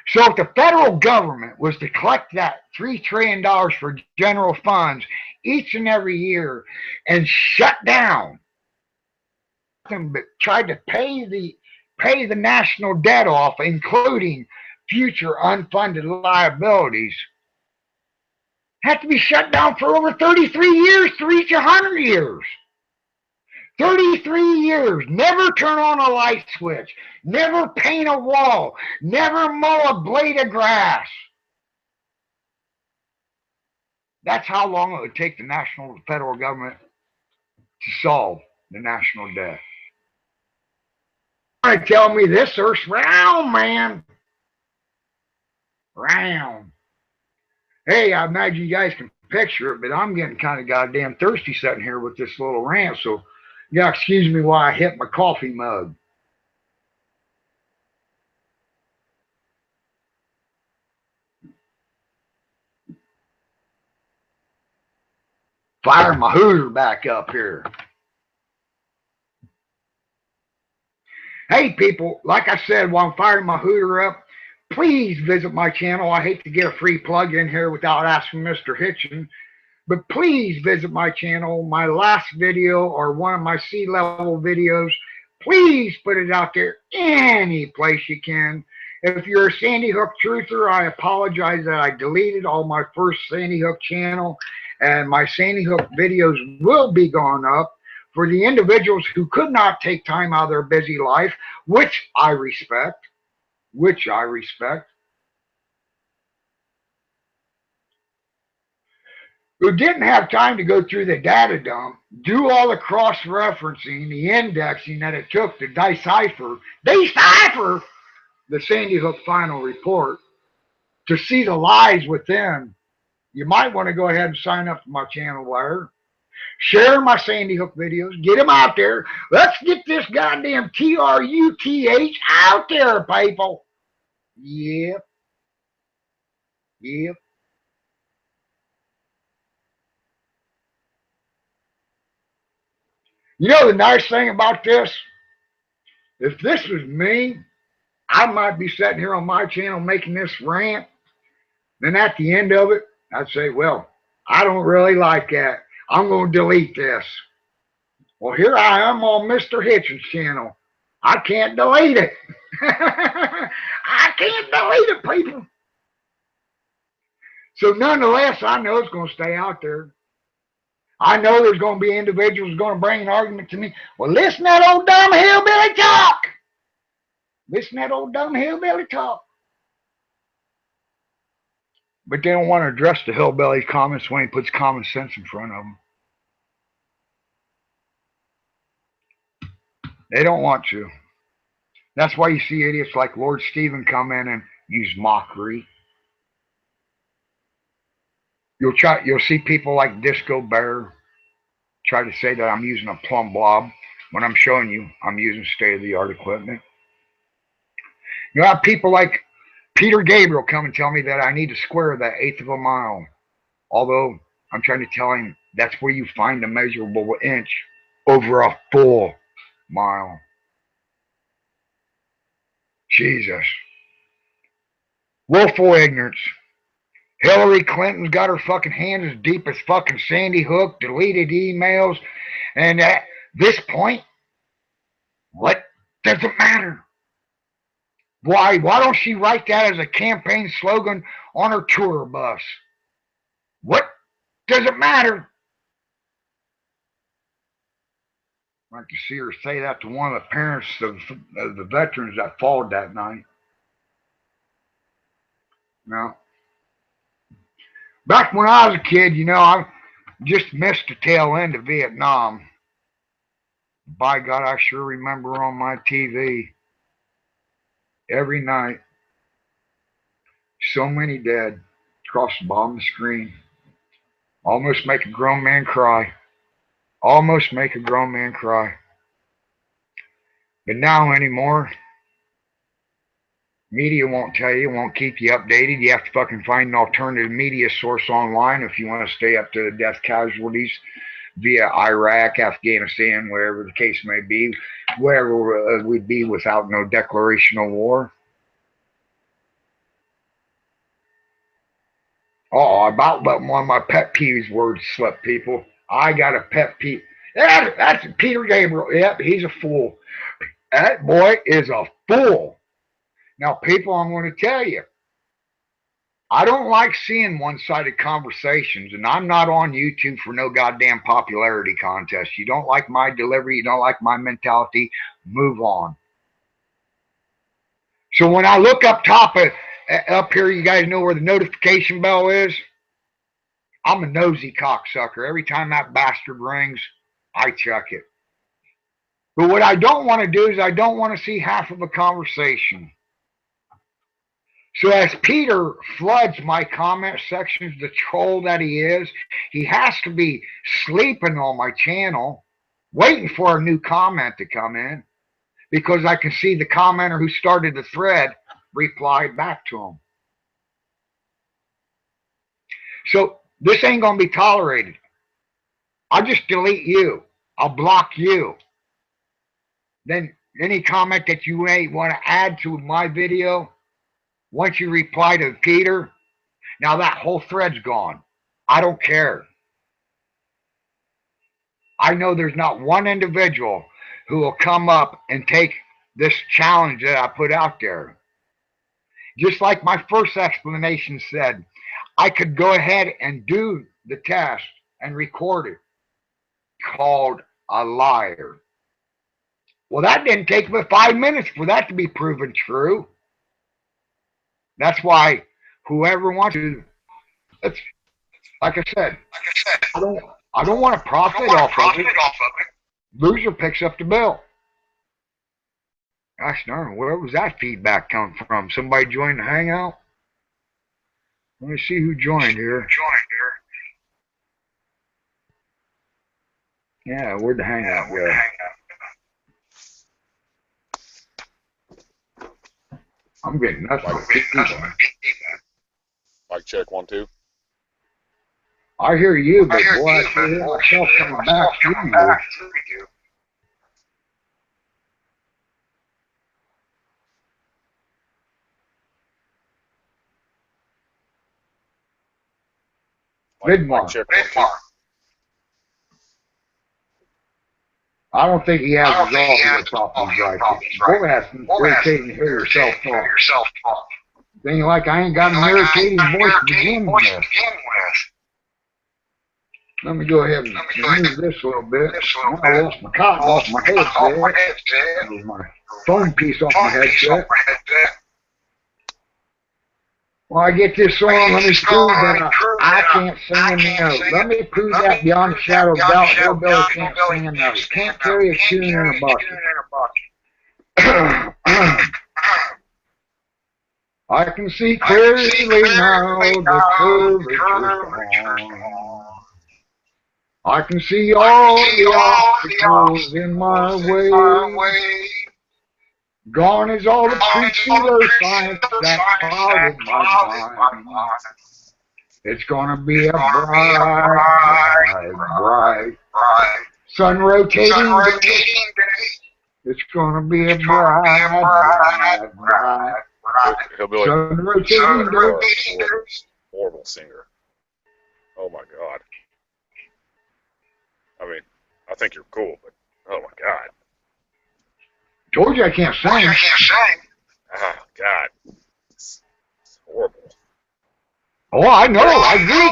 So if the federal government was to collect that $3 trillion for general funds each and every year and shut down, but tried to pay the national debt off, including future unfunded liabilities, had to be shut down for over 33 years to reach 100 years. 33 years, never turn on a light switch, never paint a wall, never mow a blade of grass. That's how long it would take the federal government to solve the national debt. Trying to tell me this Earth's round, man. Round. Hey, I imagine you guys can picture it, but I'm getting kind of goddamn thirsty sitting here with this little rant, so yeah, excuse me while I hit my coffee mug. Fire my hooter back up here. Hey, people, like I said, while I'm firing my hooter up, please visit my channel. I hate to get a free plug in here without asking Mr. Hitchin, but please visit my channel. My last video or one of my sea level videos, please put it out there any place you can. If you're a Sandy Hook truther, I apologize that I deleted all my first Sandy Hook channel, and my Sandy Hook videos will be gone up. For the individuals who could not take time out of their busy life, which I respect, who didn't have time to go through the data dump, do all the cross-referencing, the indexing that it took to decipher the Sandy Hook final report, to see the lies within, you might want to go ahead and sign up for my channel there. Share my Sandy Hook videos. Get them out there. Let's get this goddamn TRUTH out there, people. Yep. Yep. You know the nice thing about this? If this was me, I might be sitting here on my channel making this rant. Then at the end of it, I'd say, well, I don't really like that. I'm going to delete this. Well, here I am on Mr. Hitchin's channel. I can't delete it. I can't delete it, people. So nonetheless, I know it's going to stay out there. I know there's going to be individuals going to bring an argument to me. Well, listen to that old dumb hillbilly talk. Listen to that old dumb hillbilly talk. But they don't want to address the hillbilly's comments when he puts common sense in front of them. They don't want to. That's why you see idiots like Lord Stephen come in and use mockery. You'll see people like Disco Bear try to say that I'm using a plumb blob when I'm showing you I'm using state-of-the-art equipment. You have people like Peter Gabriel come and tell me that I need to square that 1/8 of a mile. Although I'm trying to tell him that's where you find a measurable inch over a full mile. Jesus. Willful ignorance. Hillary Clinton's got her fucking hands as deep as fucking Sandy Hook, deleted emails, and at this point, what does it matter? Why don't she write that as a campaign slogan on her tour bus? What does it matter? I'd like to see her say that to one of the parents of the veterans that fought that night. No. Back when I was a kid, you know, I just missed the tail end of Vietnam. By God, I sure remember on my TV every night, so many dead across the bottom of the screen. Almost make a grown man cry. Almost make a grown man cry. But now anymore, media won't tell you, won't keep you updated. You have to fucking find an alternative media source online if you want to stay up to the death casualties via Iraq, Afghanistan, wherever the case may be, wherever we'd be without no declaration of war. Oh, about one of my pet peeves words slip, people. I got a pet peeve. Yeah, that's Peter Gabriel. Yep, he's a fool. That boy is a fool. Now, people, I'm going to tell you, I don't like seeing one-sided conversations, and I'm not on YouTube for no goddamn popularity contest. You don't like my delivery, you don't like my mentality, move on. So when I look up top up here, you guys know where the notification bell is? I'm a nosy cocksucker. Every time that bastard rings, I check it. But what I don't want to do is I don't want to see half of a conversation. So as Peter floods my comment sections, the troll that he is, he has to be sleeping on my channel, waiting for a new comment to come in, because I can see the commenter who started the thread reply back to him. So this ain't going to be tolerated. I'll just delete you. I'll block you. Then any comment that you may want to add to my video, once you reply to Peter, now that whole thread's gone. I don't care. I know there's not one individual who will come up and take this challenge that I put out there. Just like my first explanation said, I could go ahead and do the test and record it. Called a liar. Well, that didn't take but 5 minutes for that to be proven true. That's why whoever wants to, it's, like I said, I don't want to profit off of it. Loser picks up the bill. Gosh darn, where was that feedback coming from? Somebody joined the Hangout? Let me see who joined here. Yeah, where'd the Hangout go? I'm getting nothing but feedback. Mic check 1 2. I hear you, but boy, I can hear myself coming back through you. Vidharr. I don't think he has his audio problems right. Boy, that's irritating to hear yourself talk. Then you're like, I ain't got an irritating voice to begin with. Let me go ahead and move this a little bit. I lost my cotton off my headset. My phone piece off my headset. Well, I get this song, let me prove that I can't sing a note. Let me prove that beyond a shadow of doubt, HillBilly can't sing a note. Can't carry a tune in a bucket. I can see clearly now the curvature gone. I can see all the obstacles in my way. Gone is all the pseudo science that clouded my mind. It's gonna be a bright sun rotating day. It's gonna be a bright night. HillBilly. Sun rotating dirt. Horrible singer. Oh my God. I mean, I think you're cool, but oh my God. Told you I can't sing. Oh God. It's horrible. Oh, I know. I agree.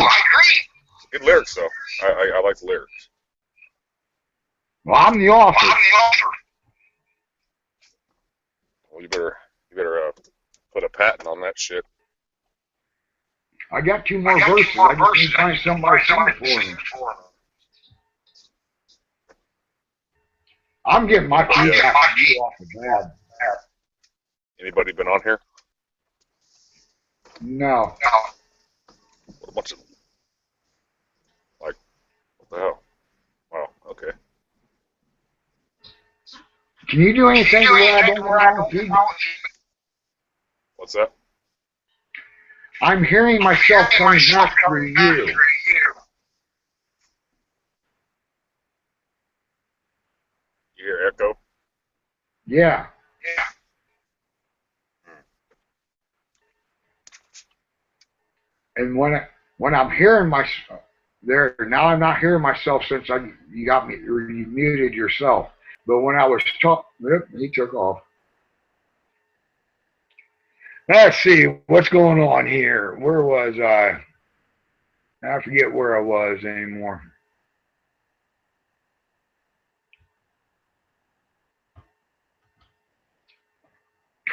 Good lyrics though. I like the lyrics. Well, I'm the author. Well, you better put a patent on that shit. I got 2 more verses. I just need to find somebody to sing it for me. I'm getting my feedback from you off the bat. Anybody been on here? No. What a bunch of, like, what the hell? Wow, okay. Can you do anything where I don't want to feedback? What's that? I'm hearing myself coming back through you. You hear echo? Yeah. And when I'm hearing myself there, now I'm not hearing myself since you got me, or you muted yourself. But when I was talking, he took off. Let's see what's going on here. Where was I? I forget where I was anymore.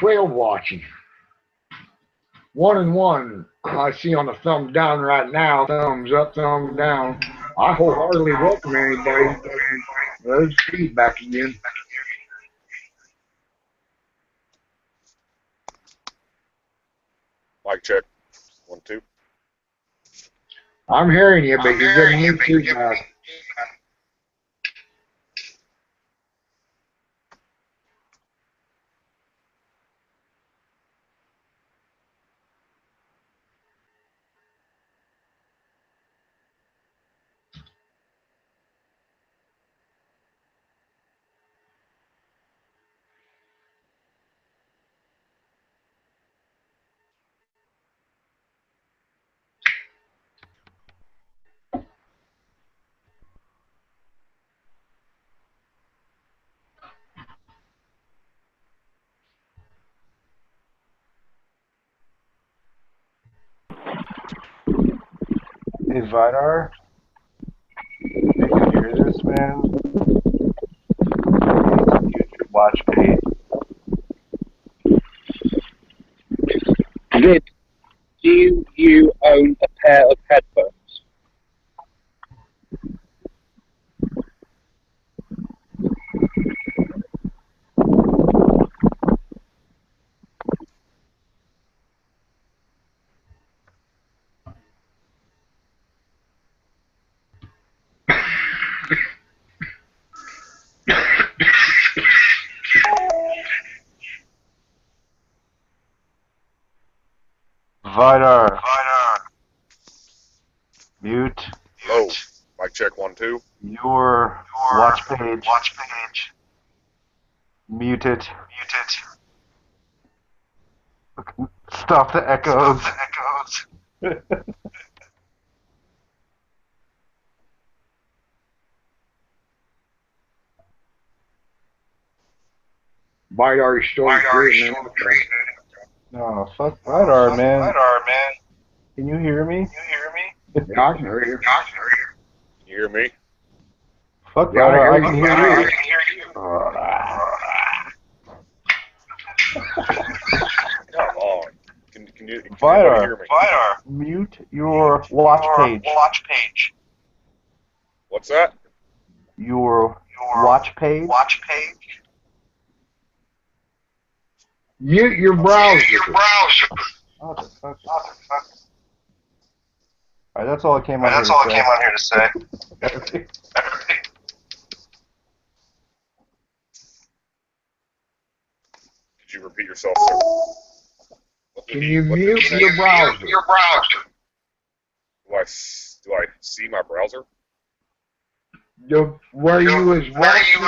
Whale watching. 1 and 1. I see on the thumbs down right now. Thumbs up, thumbs down. I wholeheartedly welcome anybody. There's feedback again. Mic check. 1, 2. I'm hearing you, but you're getting me feedback. Hey Vidharr, you can hear this, man? Mute your watch page. Vid, do you own a pair of headphones? Vidharr. Mute Hello. Mic check. 1, 2. your watch page. Mute it. Stop the echoes. Vidharr, you still creating an outro. No, fuck Vidharr, man. Can you hear me? Yeah, I can hear you. Can you hear me? Fuck Yeah, Vidharr, I can you. hear you. Come on. Can you Vidharr, hear me? mute your watch page. What's that? Your watch page. Mute your browser. Oh, the fuck. Alright, that's all I came on here to say. Could you repeat yourself, sir? Can you mute your browser? Do I see my browser? Where you was watching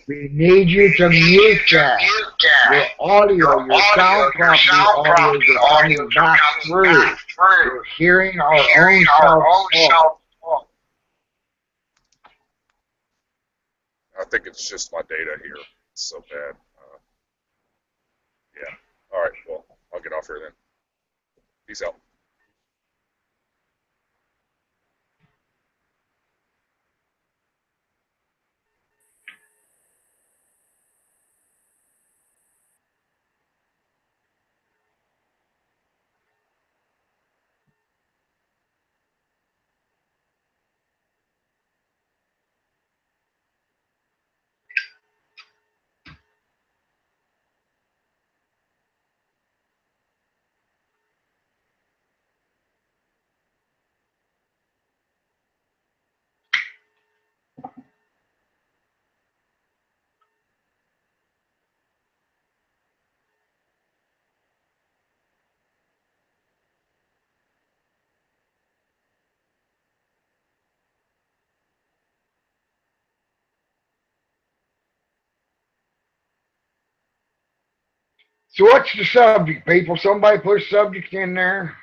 We need you to mute that. Your audio, your sound property audios are coming back through. We're hearing our own self. I think it's just my data here. It's so bad. Yeah. All right. Well, I'll get off here then. Peace out. So what's the subject, people? Somebody put a subject in there.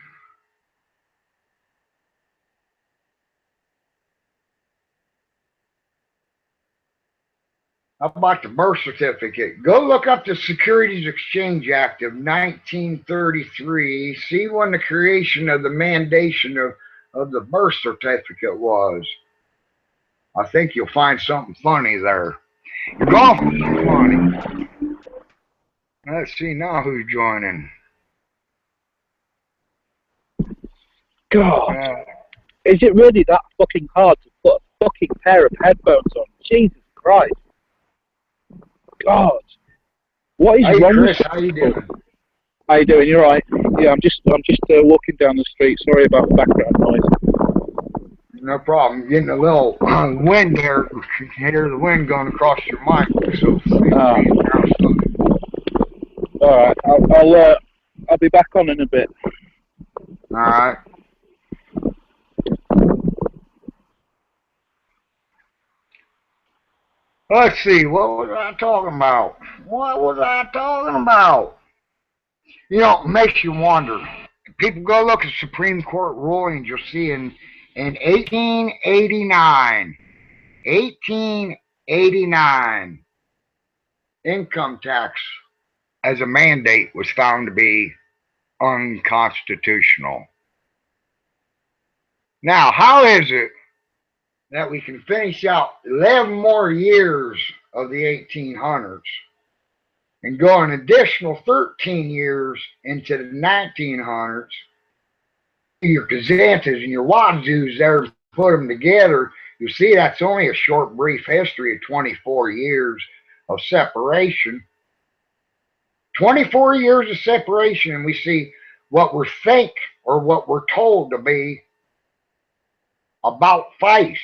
How about the birth certificate? Go look up the Securities Exchange Act of 1933. See when the creation of the mandation of the birth certificate was. I think you'll find something funny there. You're going for something funny. Let's see now who's joining. God, is it really that fucking hard to put a fucking pair of headphones on? Jesus Christ. God. What is wrong Chris, with how you doing? How you doing? You're right. Yeah, I'm just walking down the street. Sorry about the background noise. No problem. Getting a little wind there. You can hear the wind going across your mic. So all right. I'll be back on in a bit. All right. Let's see. What was I talking about? You know, it makes you wonder. People go look at Supreme Court rulings. You'll see in 1889, income tax as a mandate was found to be unconstitutional. Now, how is it that we can finish out 11 more years of the 1800s and go an additional 13 years into the 1900s? Your Kazantas and your Wazoos there, put them together, you see that's only a short, brief history of 24 years of separation. 24 years of separation, and we see what we think or what we're told to be about FICE.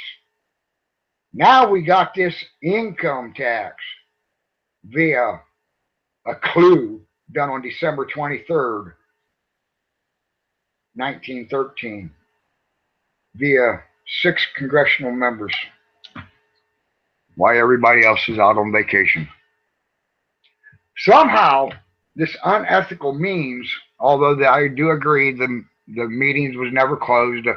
Now we got this income tax via a clue done on December 23rd, 1913, via 6 congressional members, while everybody else is out on vacation. Somehow, this unethical means, although I do agree the meetings was never closed,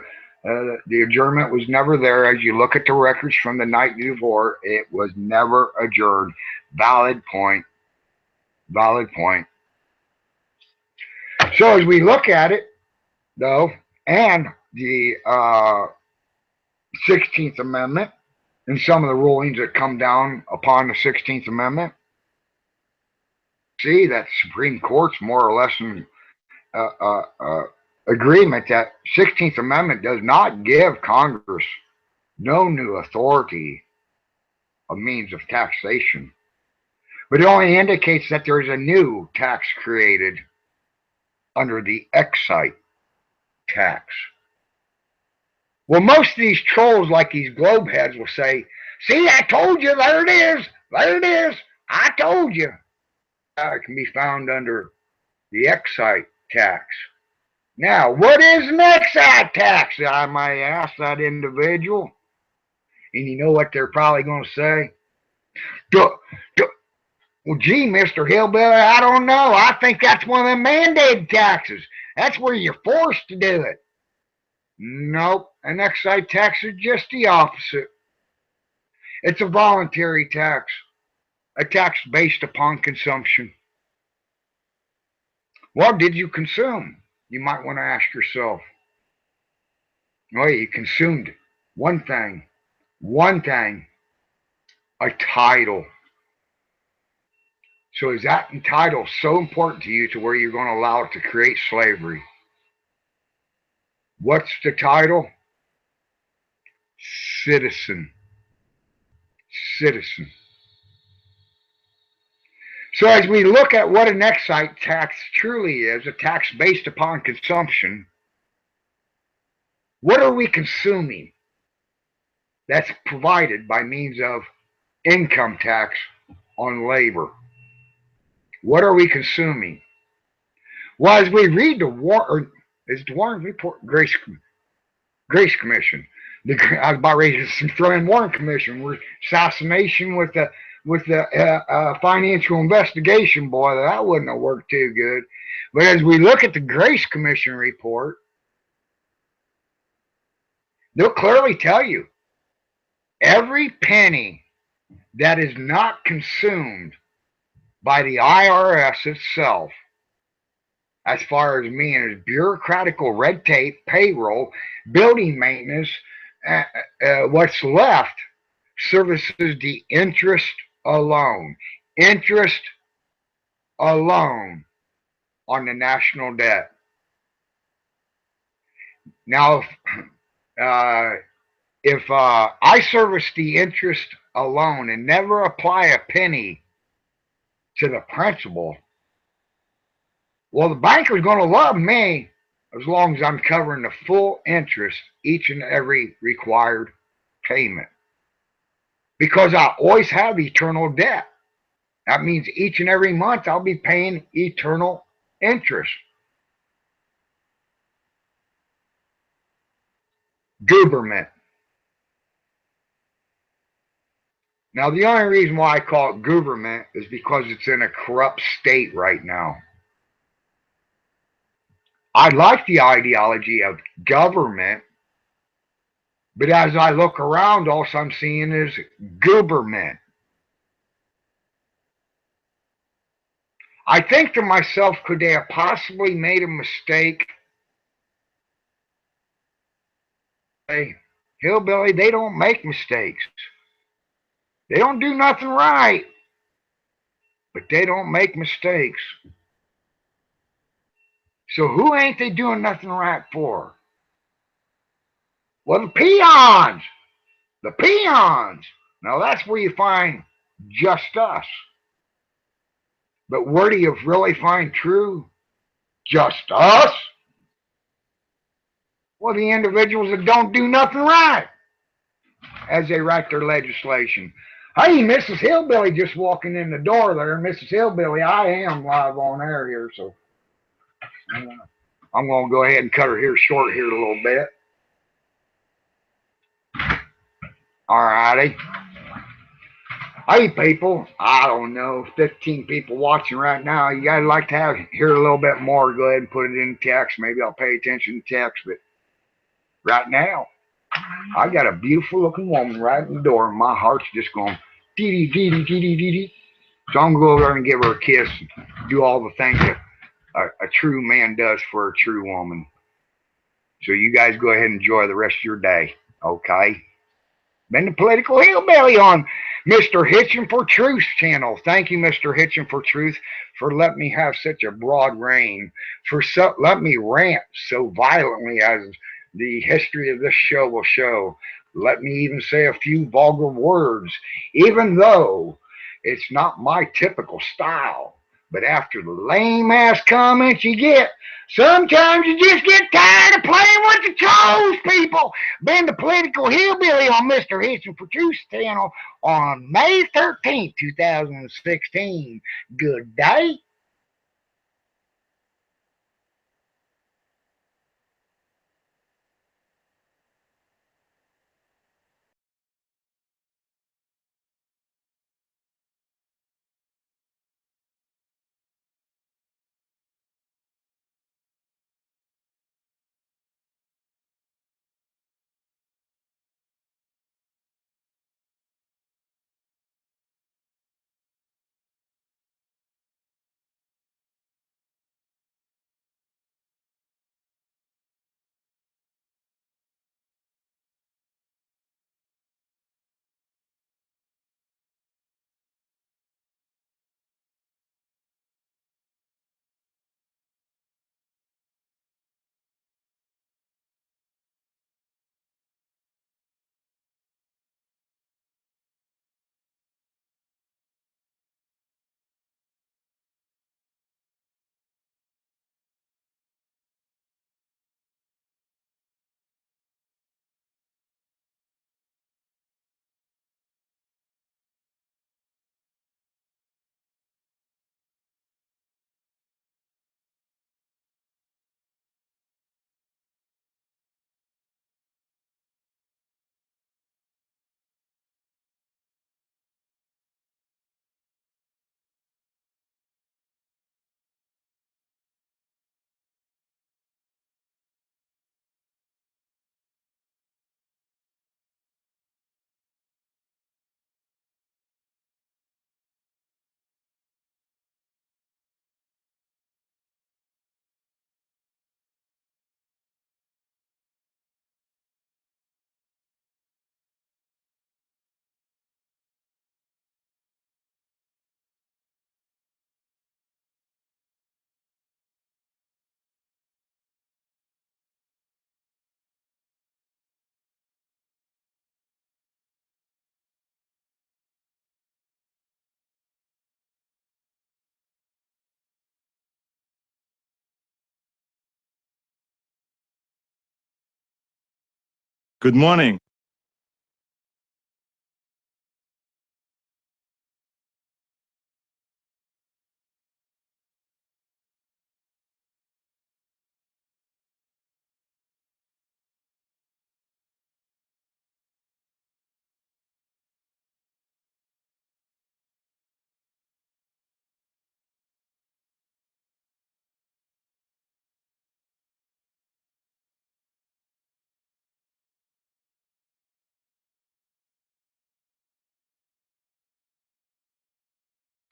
the adjournment was never there. As you look at the records from the night before, it was never adjourned. Valid point. Valid point. So as we look at it, though, and the 16th Amendment and some of the rulings that come down upon the 16th Amendment, see that Supreme Court's more or less in agreement that 16th Amendment does not give Congress no new authority of means of taxation, but it only indicates that there is a new tax created under the excise tax. Well, most of these trolls, like these globe heads, will say, see, I told you, there it is, I told you. It can be found under the excise tax. Now, what is an excise tax? I might ask that individual. And you know what they're probably going to say? Do, do, well, gee, Mr. Hillbilly, I don't know. I think that's one of them mandated taxes. That's where you're forced to do it. Nope. An excise tax is just the opposite. It's a voluntary tax, a tax based upon consumption. What did you consume? You might want to ask yourself. Oh, you consumed one thing, a title. So is that title so important to you to where you're going to allow it to create slavery? What's the title? Citizen. Citizen. So as we look at what an excise tax truly is, a tax based upon consumption, what are we consuming that's provided by means of income tax on labor? What are we consuming? Well, as we read the Warren Report, Grace Commission. I was about ready to throw in Warren Commission. We're assassination with the financial investigation, boy, that wouldn't have worked too good. But as we look at the Grace Commission report, they'll clearly tell you every penny that is not consumed by the IRS itself, as far as meaning as bureaucratical red tape, payroll, building maintenance, what's left services the interest alone. Interest alone on the national debt. Now, if I service the interest alone and never apply a penny to the principal, well, the banker's going to love me as long as I'm covering the full interest each and every required payment. Because I always have eternal debt. That means each and every month I'll be paying eternal interest. Government. Now, the only reason why I call it government is because it's in a corrupt state right now. I like the ideology of government, but as I look around, all I'm seeing is government. I think to myself, could they have possibly made a mistake? Hey, hillbilly, they don't make mistakes. They don't do nothing right, but they don't make mistakes. So who ain't they doing nothing right for? Well, the peons. The peons. Now that's where you find just us. But where do you really find true just us? Well, the individuals that don't do nothing right as they write their legislation. Hey, Mrs. Hillbilly just walking in the door there. Mrs. Hillbilly, I am live on air here, so I'm going to go ahead and cut her here short here a little bit. All righty. Hey, people, I don't know, 15 people watching right now. You guys like to hear a little bit more, go ahead and put it in text. Maybe I'll pay attention to text, but right now, I got a beautiful looking woman right in the door, and my heart's just going dee dee dee dee dee dee dee. So I'm going to go over there and give her a kiss and do all the things that a true man does for a true woman. So you guys go ahead and enjoy the rest of your day, okay? Been the Political Hillbilly on Mr. Hitchin' for Truth channel. Thank you, Mr. Hitchin' for Truth, for letting me have such a broad reign, for let me rant so violently as the history of this show will show. Let me even say a few vulgar words, even though it's not my typical style. But after the lame-ass comments you get, sometimes you just get tired of playing with the trolls, people. Been the Political Hillbilly on Mr. Hitchin' for Truth channel on May 13th, 2016. Good day. Good morning.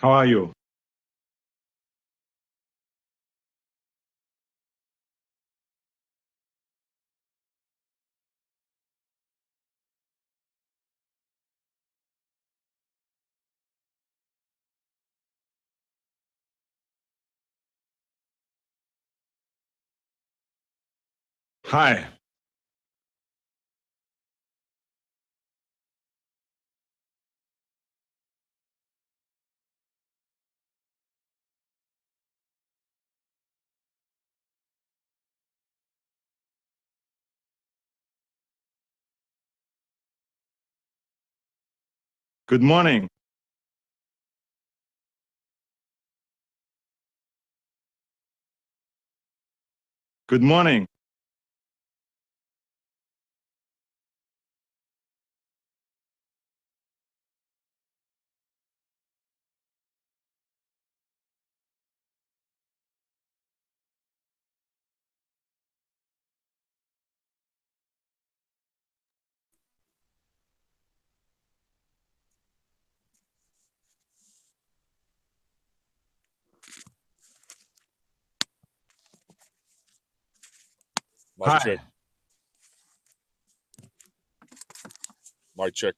How are you? Hi. Good morning. Good morning. Mic Hi. check. Mic check.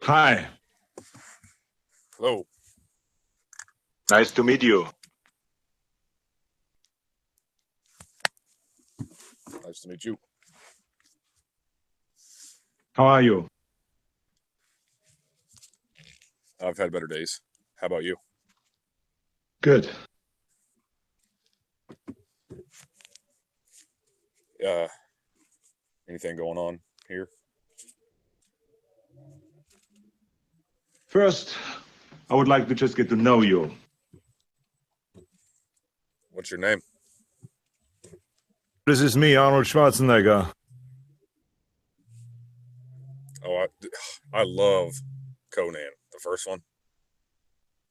Hi. Hello. Nice to meet you. Nice to meet you. How are you? I've had better days. How about you? Good. Anything going on here? First, I would like to just get to know you. What's your name? This is me, Arnold Schwarzenegger. Oh, I love Conan, the first one.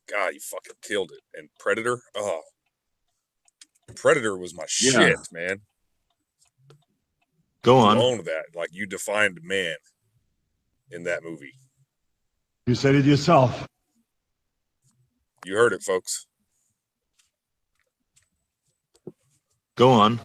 God, you fucking killed it. And Predator? Oh. Predator was my shit, man. Go You on. owned that. Like, you defined man in that movie. You said it yourself. You heard it, folks. Go on.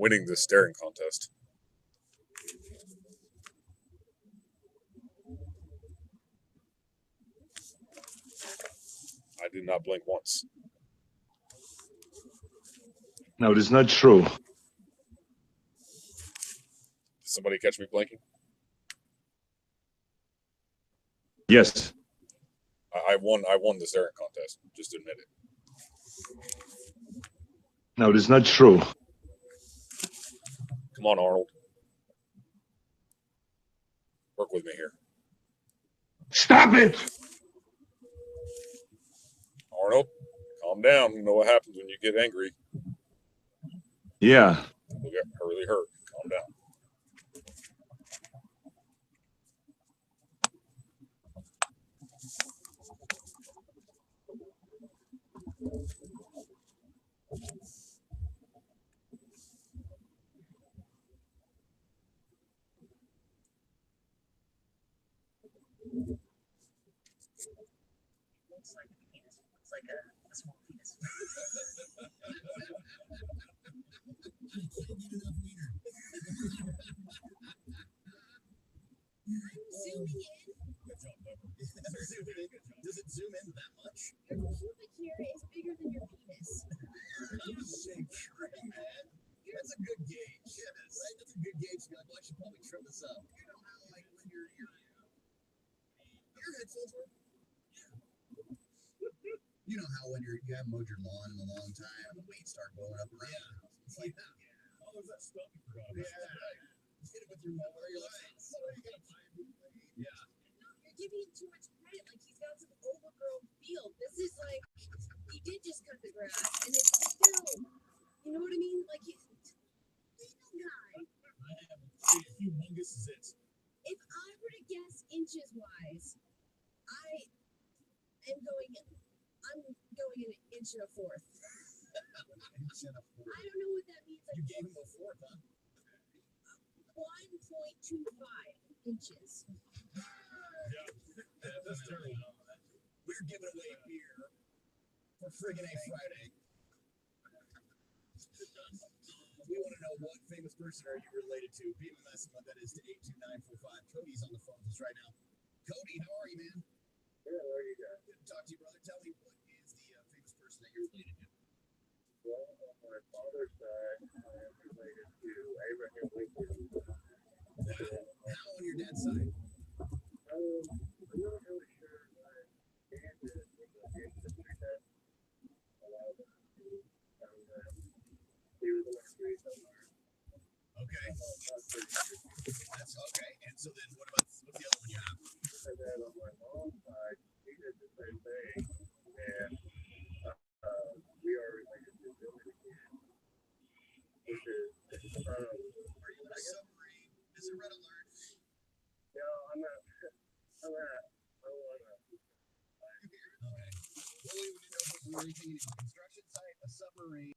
winning this staring contest. I did not blink once. No, it is not true. Did somebody catch me blinking? Yes. I won the staring contest. Just admit it. No, it is not true. Come on, Arnold. Work with me here. Stop it! Arnold, calm down. You know what happens when you get angry. Yeah. You'll get really hurt. Calm down. Looks like a penis. Looks like a small penis. Zooming in. Good job, Pepper. Does it zoom in that much? Your pubic hair is bigger than your penis. Shake trim, man. That's a good gauge. Yeah, right? That's a good gauge. You're like, well, I should probably trim this up. You know how, like, when your headphones work? You know how when you haven't mowed your lawn in a long time and the weeds start blowing up around your house? It's like, oh, there's that stuff you forgot about. Yeah, hit it with your mower. You're like, so you gotta find it. Yeah. You're giving him too much credit. Like he's got some overgrown field. This is like he did just cut the grass, and it's still, you know what I mean? Like he's a guy. I have a humongous zit. If I were to guess inches wise, I'm going an inch and a fourth. Inch and a fourth. I don't know what that means. You gave him a fourth, huh? 1.25 inches. Yeah, that's terrible. We're giving away beer for friggin' A Friday. We want to know what famous person are you related to. Beam a message what that is to 82945. Cody's on the phone with us right now. Cody, how are you, man? Yeah, how are you guys? Good to talk to you, brother. Tell me, what is the famous person that you're related to? Well, on my father's side, I am related to Abraham Lincoln. How on your dad's side? I'm not really sure, but Kansas was a ancestry that allowed us to found that he was the one who somewhere. Okay. That's okay. And so then what's the other one you have? And then on my mom's side, he did the same thing. And we are related to Billy again, which is, are you in a submarine? Is it red alert? no, I'm not. Okay. Well, we didn't know if we were anything in a construction site, a submarine.